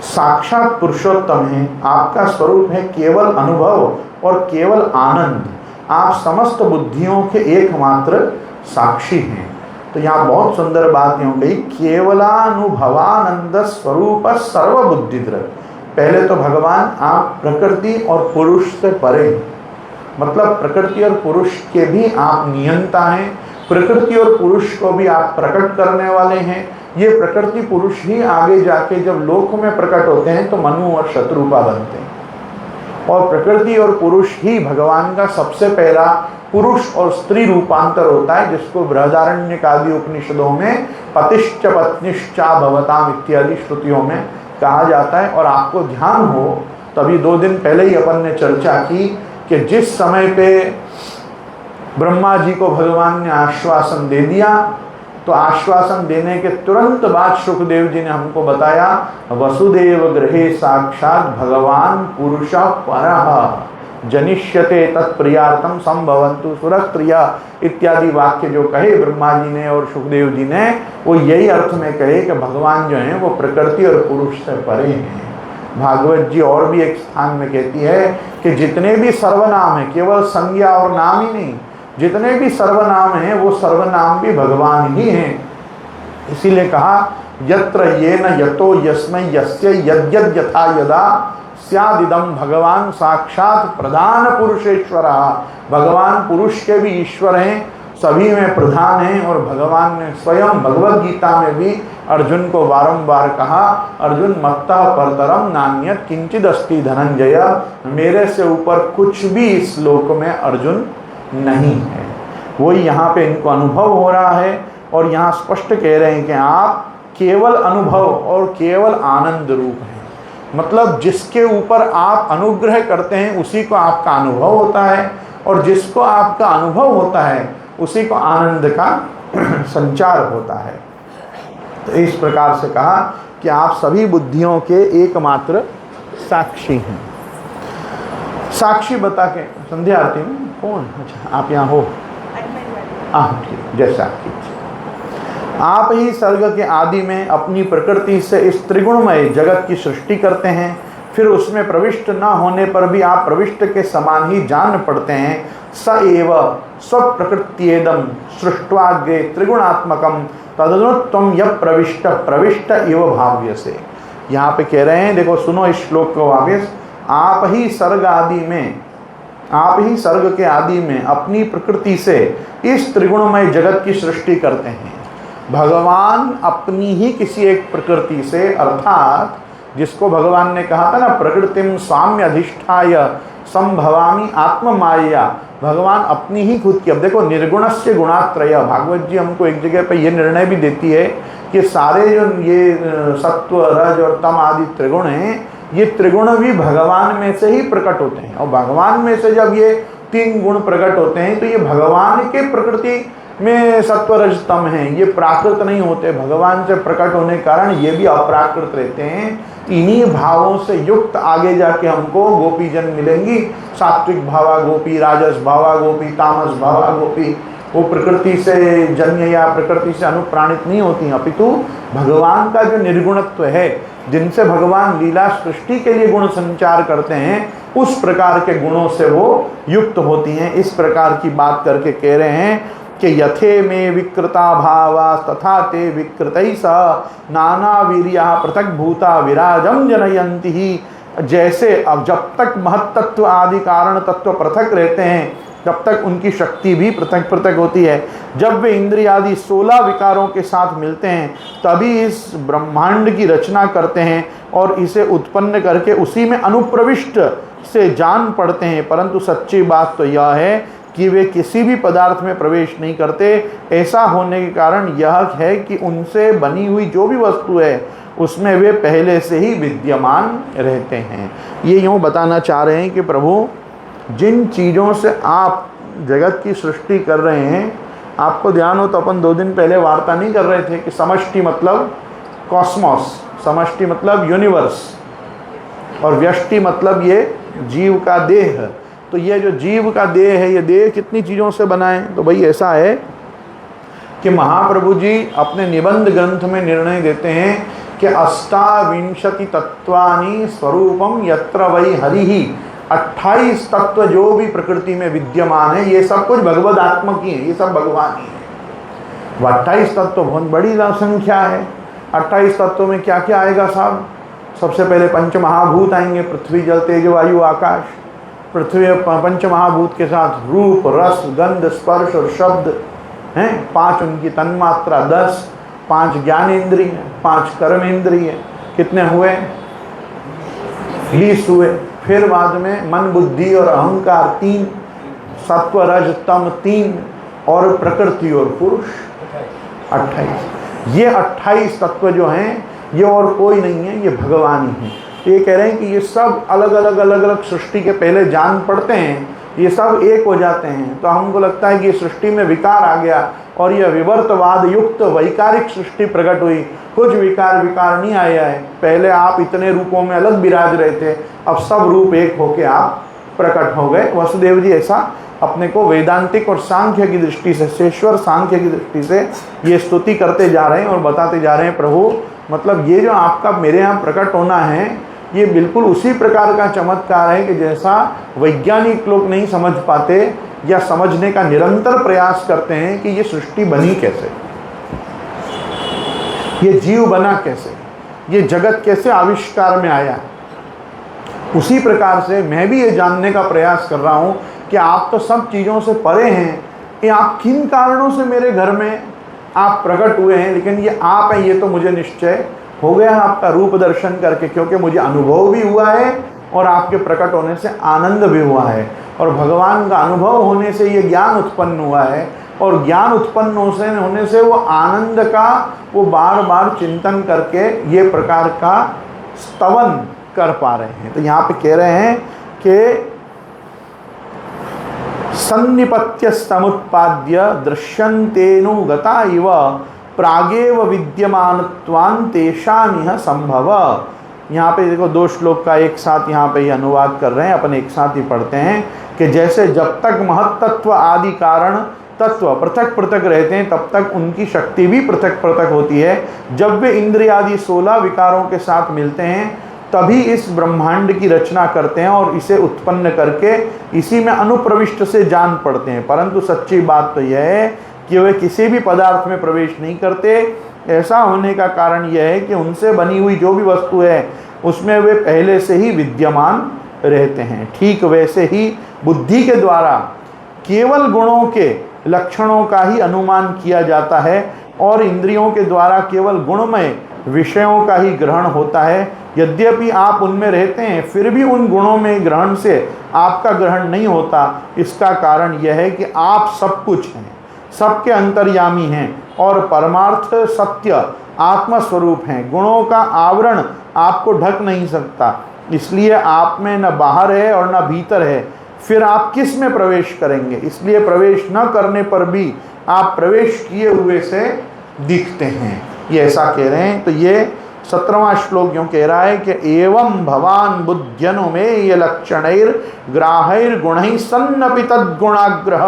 साक्षात पुरुषोत्तम हैं, आपका स्वरूप है केवल अनुभव और केवल आनंद, आप समस्त बुद्धियों के एकमात्र साक्षी हैं। तो यहाँ बहुत सुंदर बात यूँ कही, केवलानुभवानंद स्वरूप सर्वबुद्धिदृक्। पहले तो भगवान आप प्रकृति और पुरुष से परे, मतलब प्रकृति और पुरुष के भी आप नियंता हैं, प्रकृति और पुरुष को भी आप प्रकट करने वाले हैं। ये प्रकृति पुरुष ही आगे जाके जब लोक में प्रकट होते हैं तो मनु और शत्रुपा बनते हैं, और प्रकृति और पुरुष ही भगवान का सबसे पहला पुरुष और स्त्री रूपांतर होता है, जिसको बृहदारण्यक आदि उपनिषदों में पतिश्च पत्निश्चा भवताम इत्यादि श्रुतियों में कहा जाता है। और आपको ध्यान हो, तभी 2 दिन पहले ही अपन ने चर्चा की कि जिस समय पे ब्रह्मा जी को भगवान ने आश्वासन दे दिया, तो आश्वासन देने के तुरंत बाद सुखदेव जी ने हमको बताया, वसुदेव गृहे साक्षात भगवान पुरुषः परः जनिष्यते तत्प्रियार्थम संभवन्तु सुरस्त्रिया इत्यादि वाक्य जो कहे ब्रह्मा जी ने और सुखदेव जी ने, वो यही अर्थ में कहे कि भगवान जो हैं वो प्रकृति और पुरुष से परे हैं। भागवत जी और भी एक स्थान में कहती है कि जितने भी सर्वनाम हैं, केवल संज्ञा और नाम ही नहीं, जितने भी सर्वनाम हैं वो सर्वनाम भी भगवान ही हैं। इसीलिए कहा, यत्र येन यतो यस्मै यस्य यद्यद् यथा यदा स्यादिदं भगवान साक्षात प्रधान पुरुषेश्वरः। भगवान पुरुष के भी ईश्वर हैं, सभी में प्रधान हैं। और भगवान ने स्वयं भगवद गीता में भी अर्जुन को बारंबार कहा, अर्जुन मत्तः परतरम नान्यत् किंचिद अस्ति धनंजय, मेरे से ऊपर कुछ भी इस लोक में अर्जुन नहीं है। वही यहाँ पे इनको अनुभव हो रहा है, और यहाँ स्पष्ट कह रहे हैं कि आप केवल अनुभव और केवल आनंद रूप हैं। मतलब जिसके ऊपर आप अनुग्रह करते हैं उसी को आपका अनुभव होता है, और जिसको आपका अनुभव होता है उसी को आनंद का संचार होता है। तो इस प्रकार से कहा कि आप सभी बुद्धियों के एकमात्र साक्षी हैं। साक्षी बता के संध्या आरती में कौन, अच्छा आप यहाँ हो, ठीक, जैसा आपकी आप ही सर्ग के आदि में अपनी प्रकृति से इस त्रिगुणमय जगत की सृष्टि करते हैं, फिर उसमें प्रविष्ट न होने पर भी आप प्रविष्ट के समान ही जान पड़ते हैं। स एव स्वप्रकृत्येदम सृष्ट्वाग्रे त्रिगुणात्मकम तदनुत्तम यह प्रविष्ट प्रविष्ट एव भाव्यसे। यहाँ पे कह रहे हैं, देखो सुनो इस श्लोक को वापस, आप ही सर्ग आदि में, आप ही सर्ग के आदि में अपनी प्रकृति से इस त्रिगुणमय जगत की सृष्टि करते हैं। भगवान अपनी ही किसी एक प्रकृति से, अर्थात जिसको भगवान ने कहा था ना, प्रकृतिम स्वाम्य अधिष्ठाय संभवामी आत्म माया, भगवान अपनी ही खुद की। अब देखो निर्गुणस्य गुणात्रय, भागवत जी हमको एक जगह पे ये निर्णय भी देती है कि सारे जो ये सत्व रज और तम आदि त्रिगुण हैं, ये त्रिगुण भी भगवान में से ही प्रकट होते हैं। और भगवान में से जब ये 3 गुण प्रकट होते हैं तो ये भगवान के प्रकृति में सत्व रज तम हैं, ये प्राकृत नहीं होते। भगवान से प्रकट होने के कारण ये भी अप्राकृत रहते हैं। इन्हीं भावों से युक्त आगे जाके हमको गोपी जन मिलेंगी। सात्विक भावा गोपी, राजस भावा गोपी, तामस भावा गोपी। वो प्रकृति से जन्य या प्रकृति से अनुप्राणित नहीं होती, अपितु भगवान का जो निर्गुणत्व है, जिनसे भगवान लीला सृष्टि के लिए गुण संचार करते हैं, उस प्रकार के गुणों से वो युक्त होती हैं। इस प्रकार की बात करके कह रहे हैं कि यथे में विकृता भावा तथा ते विकृतै स नाना वीर्या पृथक भूता विराजम जनयंती ही। जैसे अब जब तक महत्तत्व आदि कारण तत्व पृथक रहते हैं, तब तक उनकी शक्ति भी पृथक पृथक होती है। जब वे इंद्रिय आदि 16 विकारों के साथ मिलते हैं, तभी इस ब्रह्मांड की रचना करते हैं और इसे उत्पन्न करके उसी में अनुप्रविष्ट से जान पड़ते हैं। परंतु सच्ची बात तो यह है कि वे किसी भी पदार्थ में प्रवेश नहीं करते। ऐसा होने के कारण यह है कि उनसे बनी हुई जो भी वस्तु है, उसमें वे पहले से ही विद्यमान रहते हैं। ये यूँ बताना चाह रहे हैं कि प्रभु, जिन चीज़ों से आप जगत की सृष्टि कर रहे हैं, आपको ध्यान हो तो अपन 2 दिन पहले वार्ता नहीं कर रहे थे कि समष्टि मतलब कॉस्मोस, समष्टि मतलब यूनिवर्स, और व्यष्टि मतलब ये जीव का देह। तो ये जो जीव का देह है, ये देह कितनी चीज़ों से बना है? तो भाई ऐसा है कि महाप्रभु जी अपने निबंध ग्रंथ में निर्णय देते हैं कि 28 तत्वानि स्वरूपम यत्र वै हरिहि। 28 तत्व जो भी प्रकृति में विद्यमान है, ये सब कुछ भगवद आत्मक ही है, ये सब भगवान ही है। 28 तत्व बहुत बड़ी संख्या है। 28 तत्वों में क्या क्या आएगा साहब? सबसे पहले पंच महाभूत आएंगे, पृथ्वी जल तेज वायु आकाश। पृथ्वी पंच महाभूत के साथ रूप रस गंध स्पर्श और शब्द हैं। 5 उनकी तन्मात्रा, 10 5 ज्ञान इंद्रिय, 5 कर्म इंद्रिय, कितने हुए? 20 हुए। फिर बाद में मन बुद्धि और अहंकार 3, सत्व रज तम 3, और प्रकृति और पुरुष 28। ये 28 तत्व जो हैं, ये और कोई नहीं है, ये भगवान ही है। ये कह रहे हैं कि ये सब अलग अलग सृष्टि के पहले जान पड़ते हैं, ये सब एक हो जाते हैं। तो हमको लगता है कि ये सृष्टि में विकार आ गया और यह विवर्तवाद युक्त वैकारिक सृष्टि प्रकट हुई। कुछ विकार नहीं आया है। पहले आप इतने रूपों में अलग विराज रहे थे, अब सब रूप एक होके आप प्रकट हो गए। वसुदेव जी ऐसा अपने को वेदांतिक और सांख्य की दृष्टि से, शेश्वर सांख्य की दृष्टि से ये स्तुति करते जा रहे हैं और बताते जा रहे हैं, प्रभु मतलब ये जो आपका मेरे यहाँ प्रकट होना है, ये बिल्कुल उसी प्रकार का चमत्कार है कि जैसा वैज्ञानिक लोग नहीं समझ पाते या समझने का निरंतर प्रयास करते हैं कि ये सृष्टि बनी कैसे, ये जीव बना कैसे, ये जगत कैसे आविष्कार में आया। उसी प्रकार से मैं भी ये जानने का प्रयास कर रहा हूँ कि आप तो सब चीज़ों से परे हैं, ये आप किन कारणों से मेरे घर में आप प्रकट हुए हैं, लेकिन ये आप हैं, ये तो मुझे निश्चय हो गया आपका रूप दर्शन करके, क्योंकि मुझे अनुभव भी हुआ है और आपके प्रकट होने से आनंद भी हुआ है। और भगवान का अनुभव होने से ये ज्ञान उत्पन्न हुआ है, और ज्ञान उत्पन्न होने से वो आनंद का वो बार बार चिंतन करके ये प्रकार का स्तवन कर पा रहे हैं। तो यहाँ पे कह रहे हैं कि सन्निपत्य समुत्पाद्य दृश्यन्तेनु गता इव प्रागेव विद्यमानत्वान् तेषामिह संभव। यहाँ पे देखो 2 श्लोक का एक साथ यहाँ पे ये अनुवाद कर रहे हैं, अपन एक साथ ही पढ़ते हैं कि जैसे जब तक महत्तत्व आदि कारण तत्व पृथक पृथक रहते हैं, तब तक उनकी शक्ति भी पृथक पृथक होती है। जब वे इंद्रिय आदि 16 विकारों के साथ मिलते हैं, तभी इस ब्रह्मांड की रचना करते हैं और इसे उत्पन्न करके इसी में अनुप्रविष्ट से जान पड़ते हैं। परंतु सच्ची बात तो यह है कि वे किसी भी पदार्थ में प्रवेश नहीं करते। ऐसा होने का कारण यह है कि उनसे बनी हुई जो भी वस्तु है, उसमें वे पहले से ही विद्यमान रहते हैं। ठीक वैसे ही बुद्धि के द्वारा केवल गुणों के लक्षणों का ही अनुमान किया जाता है और इंद्रियों के द्वारा केवल गुणमय विषयों का ही ग्रहण होता है। यद्यपि आप उनमें रहते हैं, फिर भी उन गुणों में ग्रहण से आपका ग्रहण नहीं होता। इसका कारण यह है कि आप सब कुछ हैं, सबके अंतर्यामी हैं और परमार्थ सत्य आत्मस्वरूप हैं। गुणों का आवरण आपको ढक नहीं सकता, इसलिए आप में न बाहर है और न भीतर है। फिर आप किस में प्रवेश करेंगे? इसलिए प्रवेश न करने पर भी आप प्रवेश किए हुए से दिखते हैं। ये ऐसा कह रहे हैं। तो ये 17वां श्लोक यूँ कह रहा है कि एवं भवान बुद्ध्यनु में ये लक्षणैर ग्राहैर गुणैः सन्नपि तद्गुणाग्रह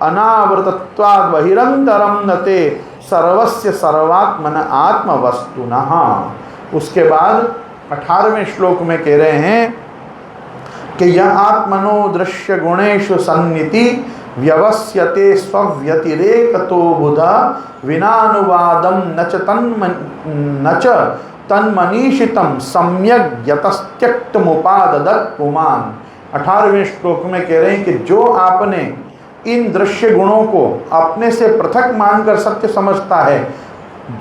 अनावृतत्वाद् बहिरंतरम नते सर्वस्य सर्वात्मन आत्मवस्तुनः। उसके बाद 18वें श्लोक में कह रहे हैं कि यह आत्मनो दृश्य गुणेषु सन्निति व्यवस्यते स्वव्यतिरेकतो बुधा विनानुवादम न च तन्मनीषितम सम्यक यतस्त्यक्तमुपाददत् पुमान। 18वें श्लोक में कह रहे हैं कि जो आपने इन दृश्य गुणों को अपने से पृथक मानकर सत्य समझता है,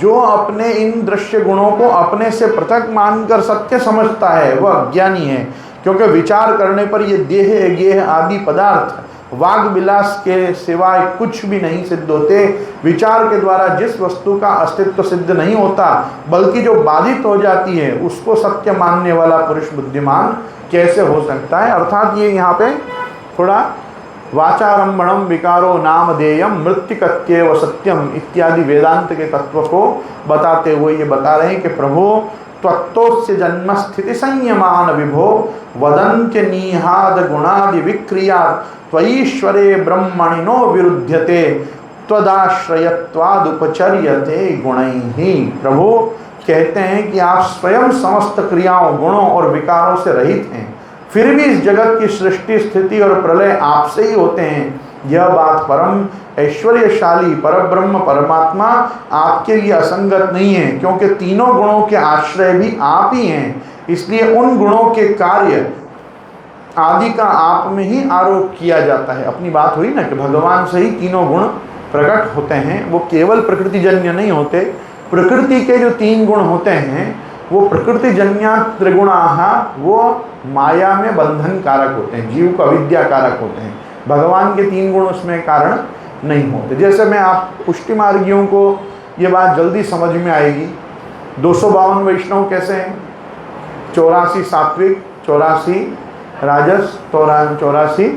जो अपने इन दृश्य गुणों को अपने से पृथक मानकर सत्य समझता है वह अज्ञानी है। क्योंकि विचार करने पर ये देह गेह आदि पदार्थ वाग विलास के सिवाय कुछ भी नहीं सिद्ध होते। विचार के द्वारा जिस वस्तु का अस्तित्व सिद्ध नहीं होता बल्कि जो बाधित हो जाती है उसको सत्य मानने वाला पुरुष बुद्धिमान कैसे हो सकता है। अर्थात ये यहाँ पे थोड़ा वाचारंभणम विकारो नामधेयम मृत्तिकत्येव सत्यम इत्यादि वेदांत के तत्व को बताते हुए ये बता रहे हैं कि प्रभु त्वत्तोस्य जन्म स्थिति संयमान विभो वदन्त्य निहाद गुणादि विक्रिया त्वईश्वरे ब्रह्मणिनो विरुध्यते त्वदाश्रयत्वादुपचर्यते गुणैः। प्रभु कहते हैं कि आप स्वयं समस्त क्रियाओं गुणों और विकारों से रहित हैं, फिर भी इस जगत की सृष्टि स्थिति और प्रलय आपसे ही होते हैं। यह बात परम ऐश्वर्यशाली परब्रह्म परमात्मा आपके लिए असंगत नहीं है, क्योंकि तीनों गुणों के आश्रय भी आप ही हैं। इसलिए उन गुणों के कार्य आदि का आप में ही आरोप किया जाता है। अपनी बात हुई ना कि भगवान से ही तीनों गुण प्रकट होते हैं, वो केवल प्रकृतिजन्य नहीं होते। प्रकृति के जो 3 गुण होते हैं वो प्रकृतिजन्य त्रिगुणाः वो माया में बंधन कारक होते हैं, जीव को अविद्या कारक होते हैं। भगवान के 3 गुण उसमें कारण नहीं होते। जैसे मैं आप पुष्टि मार्गियों को ये बात जल्दी समझ में आएगी। 252 वैष्णव कैसे हैं? 84 सात्विक, 84 राजस, 84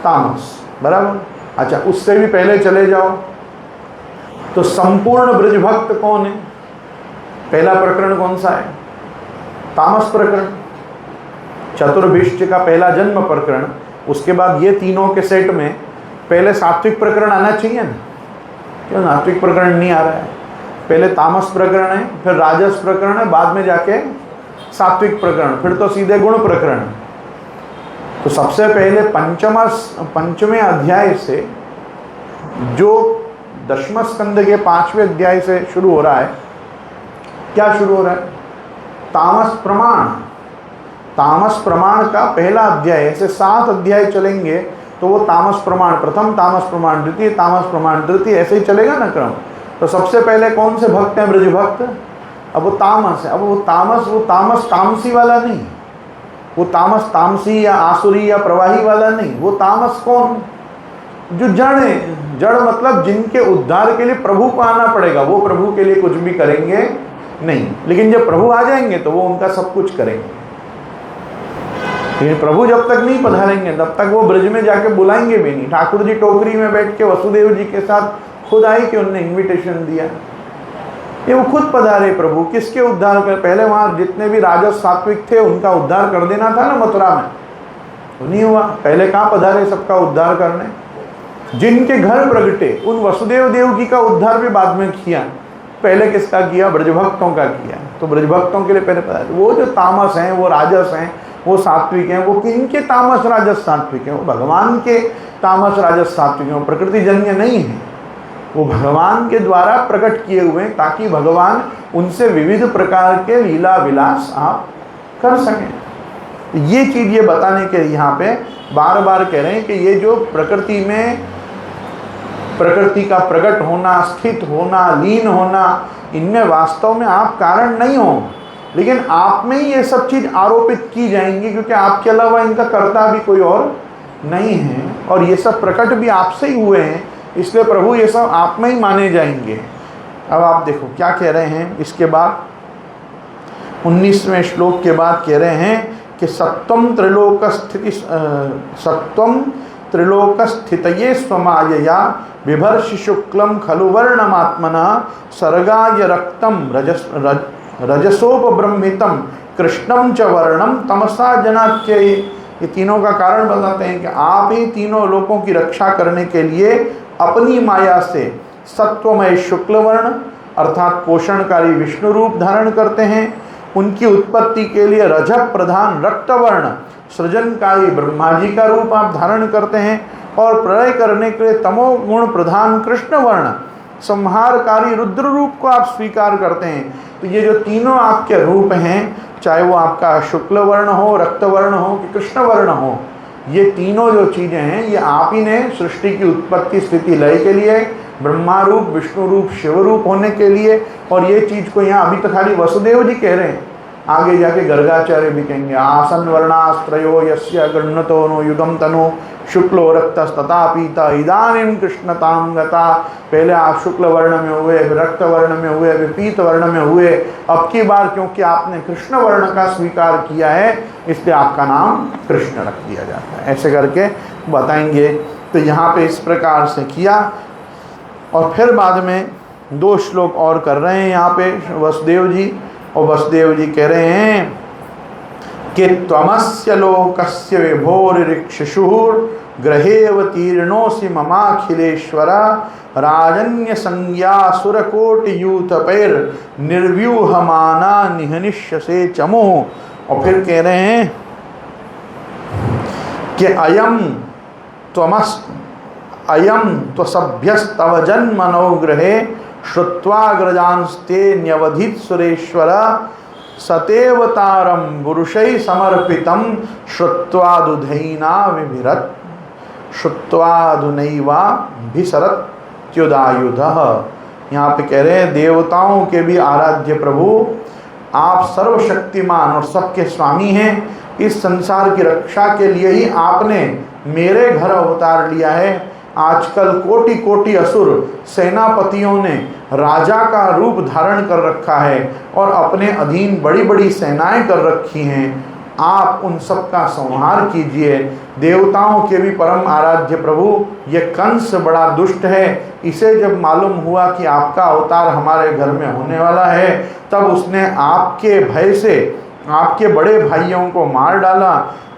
तामस, बराबर। अच्छा, उससे भी पहले चले जाओ तो संपूर्ण ब्रज भक्त कौन है? पहला प्रकरण कौन सा है? तामस प्रकरण। चतुर्भिष्ट का पहला जन्म प्रकरण, उसके बाद ये तीनों के सेट में पहले सात्विक प्रकरण आना चाहिए ना, क्यों सात्विक प्रकरण नहीं आ रहा है? पहले तामस प्रकरण है, फिर राजस प्रकरण है, बाद में जाके सात्विक प्रकरण, फिर तो सीधे गुण प्रकरण। तो सबसे पहले 5वें अध्याय से जो 10वें स्कंद के 5वें अध्याय से शुरू हो रहा है, क्या शुरू हो रहा है? तामस प्रमाण। तामस प्रमाण का पहला अध्याय, ऐसे 7 अध्याय चलेंगे तो वो तामस प्रमाण, प्रथम तामस प्रमाण, द्वितीय तामस प्रमाण, तृतीय, ऐसे ही चलेगा ना क्रम। तो सबसे पहले कौन से भक्त हैं? ब्रज भक्त। अब वो तामस है। अब वो तामस तामसी वाला नहीं, वो तामस तामसी या आसुरी या प्रवाही वाला नहीं। वो तामस कौन? जो जड़ है। जड़ मतलब जिनके उद्धार के लिए प्रभु को आना पड़ेगा, वो प्रभु के लिए कुछ भी करेंगे नहीं। लेकिन जब प्रभु आ जाएंगे तो वो उनका सब कुछ करेंगे। लेकिन प्रभु जब तक नहीं पधारेंगे तब तक वो ब्रज में जाके बुलाएंगे भी नहीं। ठाकुर जी टोकरी में बैठ के वसुदेव जी के साथ खुद आए कि उन्होंने इनविटेशन दिया, ये वो खुद पधारे प्रभु। किसके उद्धार कर? पहले वहाँ जितने भी राजस सात्विक थे उनका उद्धार कर देना था ना मथुरा में, तो नहीं हुआ। पहले कहाँ पधारे सबका उद्धार करने? जिनके घर प्रगटे उन वसुदेव देवकी का उद्धार भी बाद में किया, पहले किसका किया? ब्रजभक्तों का किया। तो ब्रजभक्तों के लिए पहले पधारे। वो जो तामस हैं, वो राजस हैं, वो सात्विक हैं, वो किनके तामस राजस सात्विक हैं? वो भगवान के तामस राजस सात्विक हैं, प्रकृति जन्य नहीं है। वो भगवान के द्वारा प्रकट किए हुए हैं ताकि भगवान उनसे विविध प्रकार के लीला विलास आप कर सकें। ये चीज़ ये बताने के यहाँ पे बार बार कह रहे हैं कि ये जो प्रकृति में, प्रकृति का प्रकट होना, स्थित होना, लीन होना, इनमें वास्तव में आप कारण नहीं हो, लेकिन आप में ही ये सब चीज़ आरोपित की जाएंगी, क्योंकि आपके अलावा इनका कर्ता भी कोई और नहीं है और ये सब प्रकट भी आपसे ही हुए हैं। इसलिए प्रभु ये सब आप में ही माने जाएंगे। अब आप देखो क्या कह रहे हैं इसके बाद, 19वें श्लोक के बाद कह रहे हैं कि सत्वम त्रिलोक स्थितये स्वमायया बिभर्षि शुक्लम खलु वर्णमात्मना सर्गाय रक्तम रजसोपब्रह्मितम कृष्णम च वर्णम तमसा जनाख्य। ये तीनों का कारण बताते हैं कि आप ही तीनों लोकों की रक्षा करने के लिए अपनी माया से सत्वमय शुक्ल वर्ण अर्थात पोषणकारी विष्णु रूप धारण करते हैं, उनकी उत्पत्ति के लिए रजत प्रधान रक्त वर्ण सृजनकारी ब्रह्मा जी का रूप आप धारण करते हैं, और प्रलय करने के लिए तमोगुण प्रधान कृष्ण वर्ण संहारकारी रुद्र रूप को आप स्वीकार करते हैं। तो ये जो तीनों आपके रूप हैं, चाहे वो आपका शुक्ल वर्ण हो, रक्त वर्ण हो कि कृष्ण वर्ण हो, ये तीनों जो चीज़ें हैं ये आप ही ने सृष्टि की उत्पत्ति स्थिति लय के लिए, ब्रह्मा रूप विष्णु रूप शिव रूप होने के लिए, और ये चीज़ को यहाँ अभी तो खाली वसुदेव जी कह रहे हैं, आगे जाके गर्गाचार्य भी कहेंगे आसन वर्णास्त्रयो यस्य गृह्णतो नो युगम तनु शुक्लो रक्तस्तथा पीता इदानीं कृष्णतां गता। पहले आप शुक्ल वर्ण में हुए, फिर रक्त वर्ण में हुए, फिर पीत वर्ण में हुए, अब की बार क्योंकि आपने कृष्ण वर्ण का स्वीकार किया है इसलिए आपका नाम कृष्ण रख दिया जाता है। ऐसे करके बताएंगे। तो यहाँ पे इस प्रकार से किया, और फिर बाद में 2 श्लोक और कर रहे हैं यहाँ पे वसुदेव जी, और वसुदेव जी कह रहे हैं कि त्वमस्य लोकस्य विभोरिक्षुषुर ग्रहेवतीर्णोऽसि ममाखिलेश्वर राजन्य संज्ञा सुरकोटियूथपैर निर्व्यूहमाना निहनिष्यसे चमुः। और फिर कह रहे हैं कि अयम त्वसभ्यस्तव जन्मनोग्रहे श्रुत्वाग्रजांस्ते न्यवधित सुरेश्वर सतेवतारम पुरुषै समर्पितम श्रुत्वादुधैना विभिरत श्रुत्वादुनैवा भिसरत्युदायुधः। यहाँ पे कह रहे हैं देवताओं के भी आराध्य प्रभु आप सर्वशक्तिमान और सबके स्वामी हैं। इस संसार की रक्षा के लिए ही आपने मेरे घर अवतार लिया है। आजकल कोटि कोटि असुर सेनापतियों ने राजा का रूप धारण कर रखा है और अपने अधीन बड़ी बड़ी सेनाएं कर रखी हैं। आप उन सब का संहार कीजिए। देवताओं के भी परम आराध्य प्रभु ये कंस बड़ा दुष्ट है। इसे जब मालूम हुआ कि आपका अवतार हमारे घर में होने वाला है तब उसने आपके भय से आपके बड़े भाइयों को मार डाला।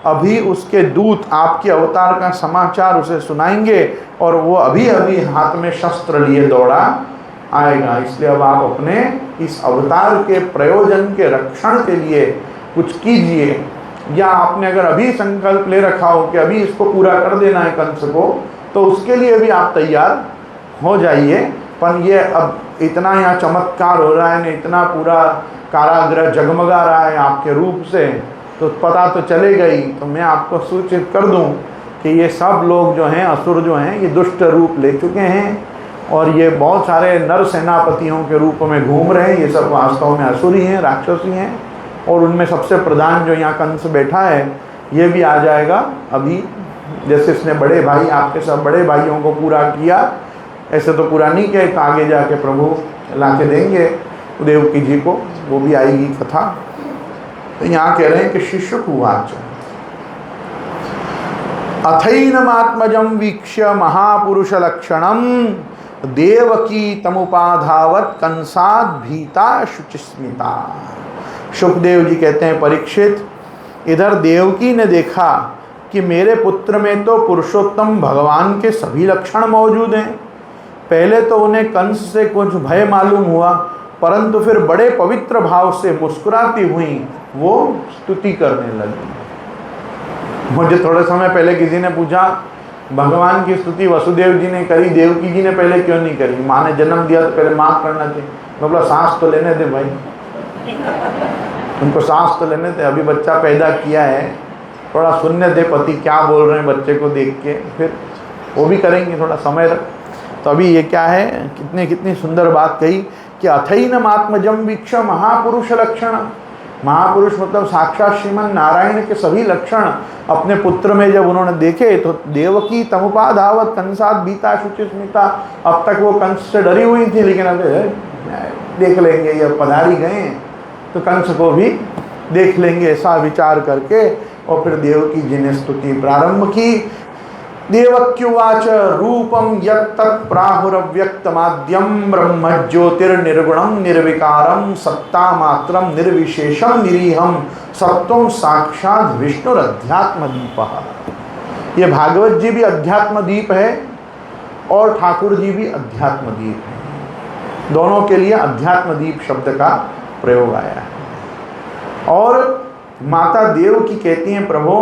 अभी उसके दूत आपके अवतार का समाचार उसे सुनाएंगे और वो अभी अभी हाथ में शस्त्र लिए दौड़ा आएगा। इसलिए अब आप अपने इस अवतार के प्रयोजन के रक्षण के लिए कुछ कीजिए, या आपने अगर अभी संकल्प ले रखा हो कि अभी इसको पूरा कर देना है कंस को, तो उसके लिए भी आप तैयार हो जाइए। पर ये अब इतना यहाँ चमत्कार हो रहा है ना, इतना पूरा कारागृह जगमगा रहा है आपके रूप से, तो पता तो चलेगा ही। तो मैं आपको सूचित कर दूं कि ये सब लोग जो हैं असुर जो हैं ये दुष्ट रूप ले चुके हैं और ये बहुत सारे नर सेनापतियों के रूप में घूम रहे हैं। ये सब वास्तव में असुरी हैं, राक्षसी हैं। और उनमें सबसे प्रधान जो यहाँ कंस बैठा है ये भी आ जाएगा अभी। जैसे इसने बड़े भाई आपके सब बड़े भाइयों को पूरा किया, ऐसे तो पूरा नहीं किया, तो आगे जाके प्रभु ला के देंगे देवकी जी को, वो भी आएगी कथा। तो यहाँ कह रहे हैं कि शिशु उवाच अथैनमात्मजं वीक्ष्य महापुरुष लक्षणम देवकी तमुपाधावत कंसाद भीता शुचिस्मिता। सुखदेव जी कहते हैं परीक्षित, इधर देवकी ने देखा कि मेरे पुत्र में तो पुरुषोत्तम भगवान के सभी लक्षण मौजूद हैं। पहले तो उन्हें कंस से कुछ भय मालूम हुआ, परंतु फिर बड़े पवित्र भाव से मुस्कुराती हुई वो स्तुति करने लगी। मुझे थोड़े समय पहले किसी ने पूछा भगवान की स्तुति वसुदेव जी ने करी, देवकी जी ने पहले क्यों नहीं करी? माँ ने जन्म दिया तो पहले माँ करना चाहिए। मैं बोला सांस तो लेने दे भाई, उनको सांस तो लेने दे, अभी बच्चा पैदा किया है, थोड़ा सुनने दे पति क्या बोल रहे हैं बच्चे को देख के, फिर वो भी करेंगे, थोड़ा समय रख। तो अभी ये क्या है, कितनी सुंदर बात कही कि अथैनम आत्मजम वीक्ष महापुरुष लक्षण। महापुरुष मतलब साक्षात श्रीमन नारायण के सभी लक्षण अपने पुत्र में जब उन्होंने देखे तो देवकी तमुपाधावत कंसात बीता शुचिस्मिता। अब तक वो कंस से डरी हुई थी, लेकिन अब देख लेंगे, ये पधारी गए तो कंस को भी देख लेंगे, ऐसा विचार करके और फिर देवकी जी ने स्तुति प्रारंभ की। देवक्युवाच रूपम यत्तत् प्राहुरव्यक्तमाद्यं ब्रह्म ज्योतिर्निर्गुणं निर्विकारं सत्तामात्रं निर्विशेषं निरीहं सत्वं साक्षात् विष्णुरध्यात्मदीपः। ये भागवत जी भी अध्यात्मदीप है और ठाकुर जी भी अध्यात्मदीप है, दोनों के लिए अध्यात्मदीप शब्द का प्रयोग आया है। और माता देव की कहती हैं, प्रभु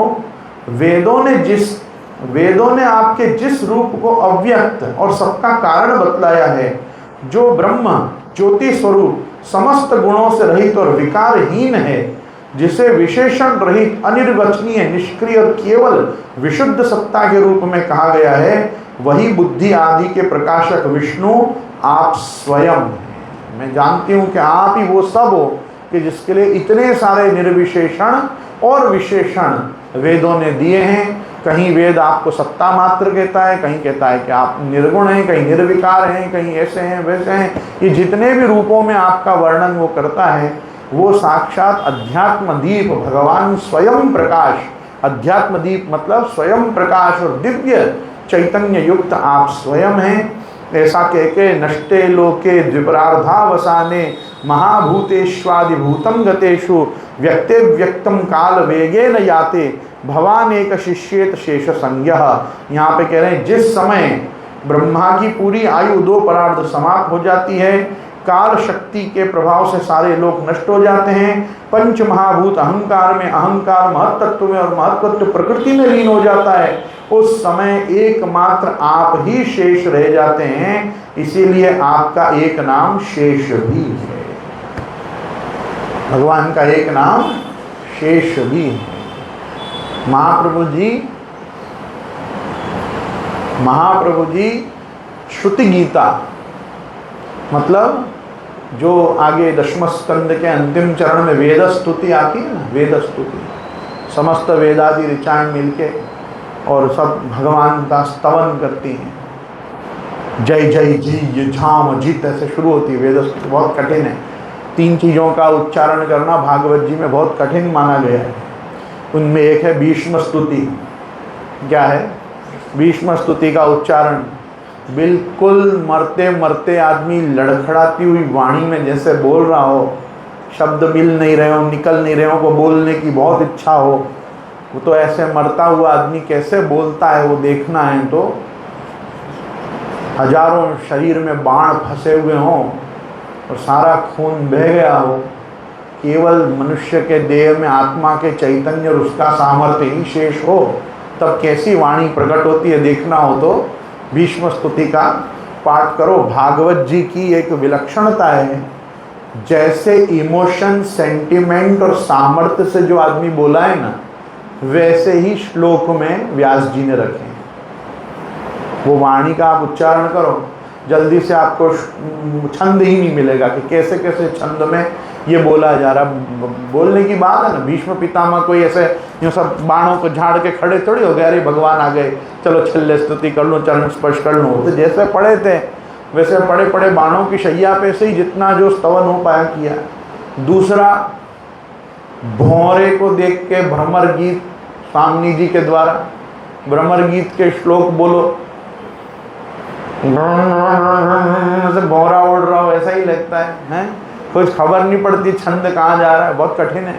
वेदों ने आपके जिस रूप को अव्यक्त और सबका कारण बतलाया है, जो ब्रह्म ज्योति स्वरूप समस्त गुणों से रहित और विकारहीन है, जिसे विशेषण रहित अनिर्वचनीय निष्क्रिय और केवल विशुद्ध सत्ता के रूप में कहा गया है, वही बुद्धि आदि के प्रकाशक विष्णु आप स्वयं हैं। मैं जानती हूँ कि आप ही वो सब हो कि जिसके लिए इतने सारे निर्विशेषण और विशेषण वेदों ने दिए हैं। कहीं वेद आपको सत्ता मात्र कहता है, कहीं कहता है कि आप निर्गुण हैं, कहीं निर्विकार हैं, कहीं ऐसे हैं वैसे हैं। ये जितने भी रूपों में आपका वर्णन वो करता है, वो साक्षात अध्यात्मदीप भगवान स्वयं प्रकाश। अध्यात्मदीप मतलब स्वयं प्रकाश और दिव्य चैतन्य युक्त आप स्वयं हैं। ऐसा कह के नष्टे लोके द्विपरार्धावसाने महाभूतेष्वादिभूतम गतेषु व्यक्ते व्यक्तम काल वेगे न याते भवान एक शिष्येत शेष संज्ञः। यहाँ पे कह रहे हैं जिस समय ब्रह्मा की पूरी आयु 2 परार्ध समाप्त हो जाती है, काल शक्ति के प्रभाव से सारे लोग नष्ट हो जाते हैं, पंच महाभूत अहंकार में, अहंकार महत्त्व में और महत्त्व प्रकृति में लीन हो जाता है, उस समय एकमात्र आप ही शेष रह जाते हैं। इसीलिए आपका एक नाम शेष भी है, भगवान का एक नाम शेष भी है। महाप्रभु जी श्रुति गीता मतलब जो आगे दशम स्कंद के अंतिम चरण में वेद स्तुति आती है ना, वेद स्तुति, समस्त वेदादि ऋचाएं मिलके और सब भगवान का स्तवन करती हैं। जय जय जय झाम जीत ऐसे शुरू होती है वेद स्तुति। बहुत कठिन है, 3 चीज़ों का उच्चारण करना भागवत जी में बहुत कठिन माना गया है। उनमें एक है भीष्म स्तुति। क्या है भीष्म स्तुति का उच्चारण? बिल्कुल मरते मरते आदमी लड़खड़ाती हुई वाणी में जैसे बोल रहा हो, शब्द मिल नहीं रहे हो, निकल नहीं रहे हो, को बोलने की बहुत इच्छा हो, वो तो ऐसे मरता हुआ आदमी कैसे बोलता है वो देखना है तो हजारों शरीर में बाण फंसे हुए हों और सारा खून बह गया हो, केवल मनुष्य के देह में आत्मा के चैतन्य और उसका सामर्थ्य ही शेष हो, तब कैसी वाणी प्रकट होती है देखना हो तो भीष्म स्तुति का पाठ करो। भागवत जी की एक विलक्षणता है, जैसे इमोशन, सेंटिमेंट और सामर्थ्य से जो आदमी बोला है ना, वैसे ही श्लोक में व्यास जी ने रखे। वो वाणी का आप उच्चारण करो, जल्दी से आपको छंद ही नहीं मिलेगा कि कैसे कैसे छंद में ये बोला जा रहा। बोलने की बात है ना, भीष्म पितामह कोई ऐसे यूँ सब बाणों को झाड़ के खड़े थोड़ी हो गए, अरे भगवान आ गए चलो छल्ले स्तुति कर लूँ, चरण स्पर्श कर लूँ। तो जैसे पढ़े थे वैसे पड़े पड़े बाणों की शैया पे से ही जितना जो स्तवन हो पाया किया। दूसरा, भौरे को देख के भ्रमर गीत स्वामी जी के द्वारा भ्रमर गीत के श्लोक बोलो, भौरा उड़ रहा हो ऐसा ही लगता है, कुछ खबर नहीं पड़ती छंद कहाँ जा रहा है, बहुत कठिन है।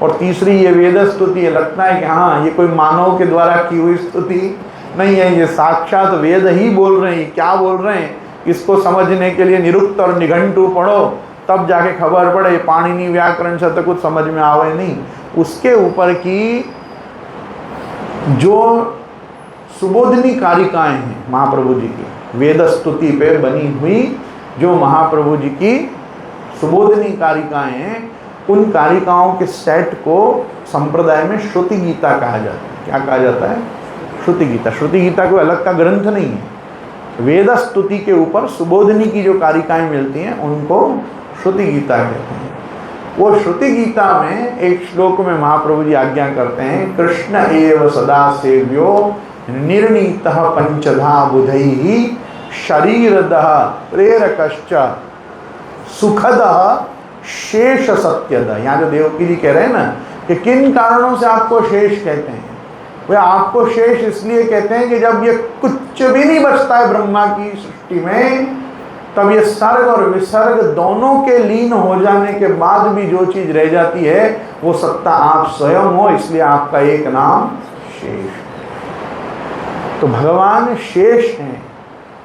और तीसरी ये वेद स्तुति है, लगता है कि हाँ ये कोई मानव के द्वारा की हुई स्तुति नहीं है, ये साक्षात वेद ही बोल रहे हैं। क्या बोल रहे हैं इसको समझने के लिए निरुक्त और निघंटु पढ़ो, तब जाके खबर पड़े। पाणिनि व्याकरण से तो कुछ समझ में आवे नहीं। उसके ऊपर की जो सुबोधनी कारिकाएं हैं महाप्रभु जी की, वेद स्तुति पे बनी हुई जो महाप्रभु जी की सुबोधनी कारिकाएं हैं, उन कारिकाओं के सेट को संप्रदाय में श्रुति गीता कहा जाता है। क्या कहा जाता है? श्रुति गीता। श्रुति गीता कोई अलग का ग्रंथ नहीं है, वेद स्तुति के ऊपर सुबोधनी की जो कारिकाएं मिलती हैं उनको श्रुति गीता कहते हैं। वो श्रुति गीता में एक श्लोक में महाप्रभु जी आज्ञा करते हैं, कृष्ण एव सदा सेव्यो निर्णीतः पंचधा बुधैः शरीरदः प्रेरकश्च सुखदः शेष सत्यद। यहाँ जो देवकी जी कह रहे हैं ना कि किन कारणों से आपको शेष कहते हैं, वे आपको शेष इसलिए कहते हैं कि जब ये कुछ भी नहीं बचता है ब्रह्मा की सृष्टि में, तब ये सर्ग और विसर्ग दोनों के लीन हो जाने के बाद भी जो चीज रह जाती है वो सत्ता आप स्वयं हो, इसलिए आपका एक नाम शेष। तो भगवान शेष हैं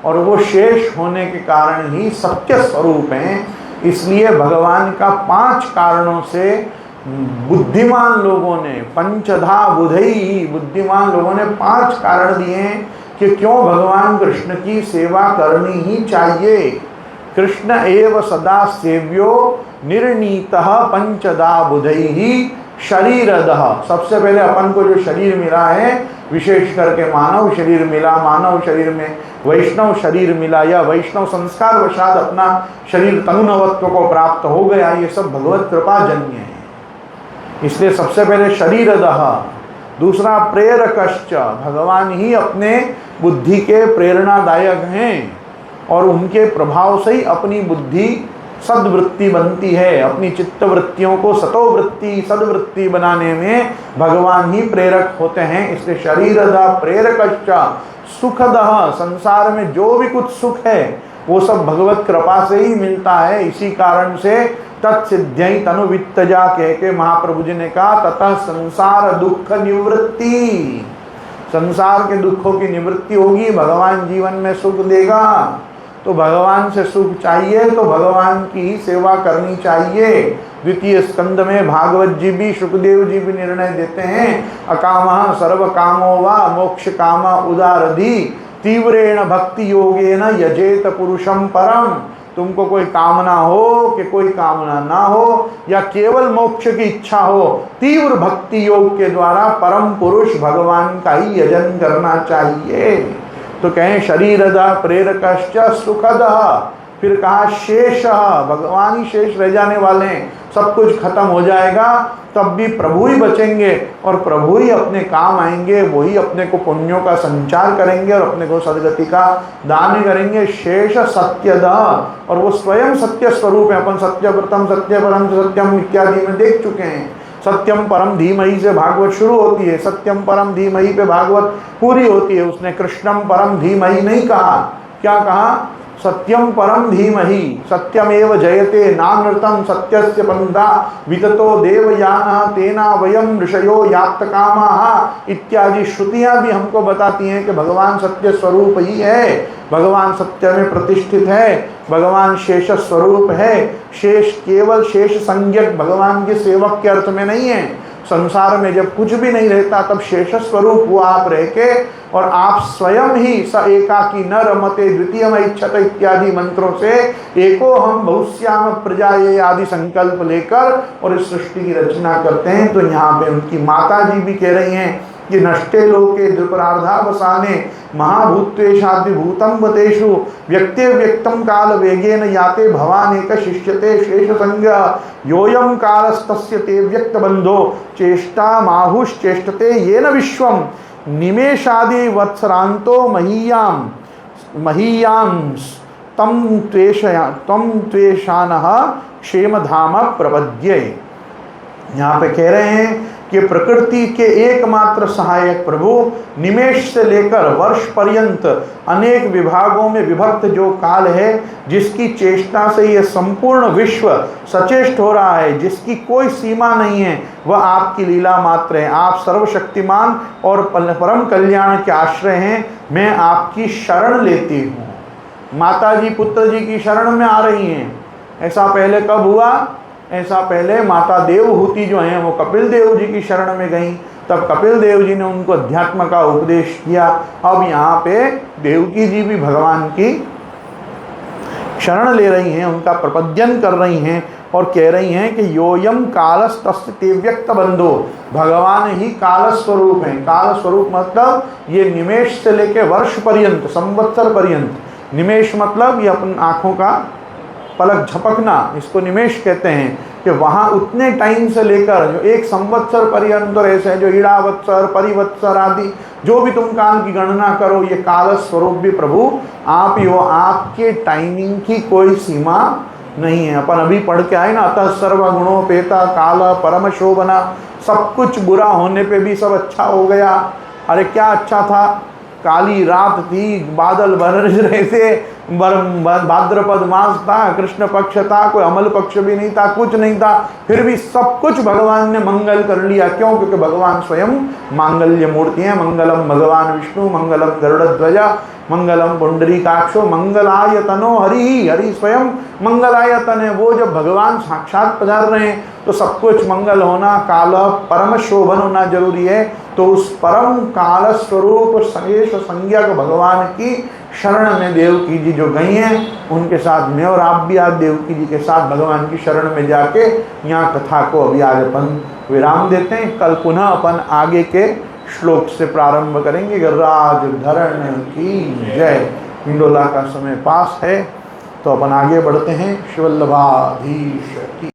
और वो शेष होने के कारण ही सत्य स्वरूप हैं। इसलिए भगवान का 5 कारणों से बुद्धिमान लोगों ने, पंचधा बुधई, बुद्धिमान लोगों ने 5 कारण दिए हैं कि क्यों भगवान कृष्ण की सेवा करनी ही चाहिए। कृष्ण एव सदा सेव्यो निर्णीतः पंचधा बुधई शरीरदः। सबसे पहले अपन को जो शरीर मिला है, विशेष करके मानव शरीर मिला, मानव शरीर में वैष्णव शरीर मिला या वैष्णव संस्कार वशात अपना शरीर तनुनवत्व को प्राप्त हो गया, ये सब भगवत कृपा जन्य है। इसलिए सबसे पहले शरीरदः। दूसरा प्रेरकश्च, भगवान ही अपने बुद्धि के प्रेरणादायक हैं और उनके प्रभाव से ही अपनी बुद्धि सद्वृत्ति बनती है। अपनी चित्त वृत्तियों को सतोवृत्ति सद्वृत्ति बनाने में भगवान ही प्रेरक होते हैं। इसलिए शरीरदा प्रेरकश्च सुखदः, संसार में जो भी कुछ सुख है वो सब भगवत कृपा से ही मिलता है। इसी कारण से तत्सिद्ध्यै तनु वित्तजा कह के महाप्रभु जी ने कहा, ततः संसार दुख निवृत्ति, संसार के दुखों की निवृत्ति होगी, भगवान जीवन में सुख देगा। तो भगवान से सुख चाहिए तो भगवान की ही सेवा करनी चाहिए। द्वितीय स्कंद में भागवत जी भी, सुखदेव जी भी निर्णय देते हैं, अकामः सर्व कामो वा मोक्ष कामा उदारधि तीव्रेण भक्ति योगेन यजेत पुरुषम परम। तुमको कोई कामना हो कि कोई कामना ना हो या केवल मोक्ष की इच्छा हो, तीव्र भक्ति योग के द्वारा परम पुरुष भगवान का ही यजन करना चाहिए। तो कहें शरीरदा प्रेरकश्च सुखदः। फिर कहा शेष, भगवान ही शेष रह जाने वाले हैं, सब कुछ खत्म हो जाएगा तब भी प्रभु ही बचेंगे और प्रभु ही अपने काम आएंगे, वही अपने को पुण्यों का संचार करेंगे और अपने को सदगति का दान करेंगे। शेष सत्यद, और वो स्वयं सत्य स्वरूप है। अपन सत्यव्रतम सत्य परम सत्यम इत्यादि में देख चुके हैं। सत्यम परम धीमहि से भागवत शुरू होती है, सत्यम परम धीमहि पे भागवत पूरी होती है। उसने कृष्णम परम धीमहि नहीं कहा, क्या कहा? सत्यम परम धीमहि, सत्यमेव जयते नानृतम सत्यस्य पंथा विततो देवयानः तेना वयम ऋषयो याप्तकामाः इत्यादि श्रुतियां भी हमको बताती हैं कि भगवान सत्य स्वरूप ही है, भगवान सत्य में प्रतिष्ठित है, भगवान शेष स्वरूप है। शेष केवल शेष संज्ञक भगवान के सेवक के अर्थ में नहीं है। संसार में जब कुछ भी नहीं रहता तब शेष स्वरूप हुआ आप रह के, और आप स्वयं ही स एकाकी न रमते द्वितीयम इच्छत इत्यादि मंत्रों से एको हम बहुश्याम प्रजा ये आदि संकल्प लेकर और इस सृष्टि की रचना करते हैं। तो यहाँ पे उनकी माता जी भी कह रही हैं कि नष्टे लोके द्विपरार्धावसाने महाभूतेशादिभूतं वतेषु व्यक्ते व्यक्तं काल वेगेन याते भवान एक शिष्यते शेष संज्ञ योयम कालस्तस्य ते व्यक्त बंधो चेष्टा माहुश्चेष्टते येन विश्वम निमेषादि वत्सरांतो महीयां तम त्वेषानः क्षेमधाम प्रपद्ये। यहाँ पे कह रहे हैं कि प्रकृति के एकमात्र सहायक प्रभु निमेष से लेकर वर्ष पर्यंत अनेक विभागों में विभक्त जो काल है, जिसकी चेष्टा से यह संपूर्ण विश्व सचेष्ट हो रहा है, जिसकी कोई सीमा नहीं है, वह आपकी लीला मात्र है। आप सर्वशक्तिमान और परम कल्याण के आश्रय हैं। मैं आपकी शरण लेती हूँ। माता जी पुत्र जी की शरण में आ रही हैं। ऐसा पहले कब हुआ? ऐसा पहले माता देवहूति जो हैं वो कपिल देव जी की शरण में गईं, तब कपिल देव जी ने उनको अध्यात्म का उपदेश किया। अब यहाँ पे देवकी जी भी भगवान की शरण ले रही हैं, उनका प्रपद्यन कर रही हैं और कह रही हैं कि योयम कालस तस्य ते व्यक्त बंधो, भगवान ही काल स्वरूप हैं। काल स्वरूप मतलब ये निमेष से लेके वर्ष पर्यंत, संवत्सर पर्यंत। निमेष मतलब ये अपन आँखों का पलक झपकना, इसको निमेष कहते हैं, कि वहाँ उतने टाइम से लेकर जो 1 संवत्सर पर्यंत ऐसे हैं, जो ईड़ावत्सर परिवत्सर आदि जो भी तुम काल की गणना करो, ये काल स्वरूप भी प्रभु आप ही हो, आपके टाइमिंग की कोई सीमा नहीं है। अपन अभी पढ़ के आए ना, अतः सर्वगुणोपेता काल परम शोभना, सब कुछ बुरा होने पे भी सब अच्छा हो गया। अरे क्या अच्छा था, काली रात थी, बादल बरस रहे थे, भाद्रपद मास था, कृष्ण पक्ष था, कोई अमल पक्ष भी नहीं था, कुछ नहीं था, फिर भी सब कुछ भगवान ने मंगल कर लिया। क्यों? क्योंकि भगवान स्वयं मांगल्य मूर्ति हैं। मंगलम भगवान विष्णु, मंगलम गरुड़ध्वजा, मंगलम पुंडरीकाक्षो, मंगलायतनो हरि, हरि स्वयं मंगलायतन है। वो जब भगवान साक्षात पधार रहे हैं तो सब कुछ मंगल होना, काल परम शोभन होना जरूरी है। तो उस परम काल स्वरूप सहेश संज्ञक भगवान की शरण में देवकी जी जो गई हैं, उनके साथ में और आप भी आज देवकी जी के साथ भगवान की शरण में जाके यहाँ कथा को अभी आज अपन विराम देते हैं। कल पुनः अपन आगे के श्लोक से प्रारंभ करेंगे। गजराज धरण की जय। हिंडोला का समय पास है तो अपन आगे बढ़ते हैं। शिवल्लभाधीश की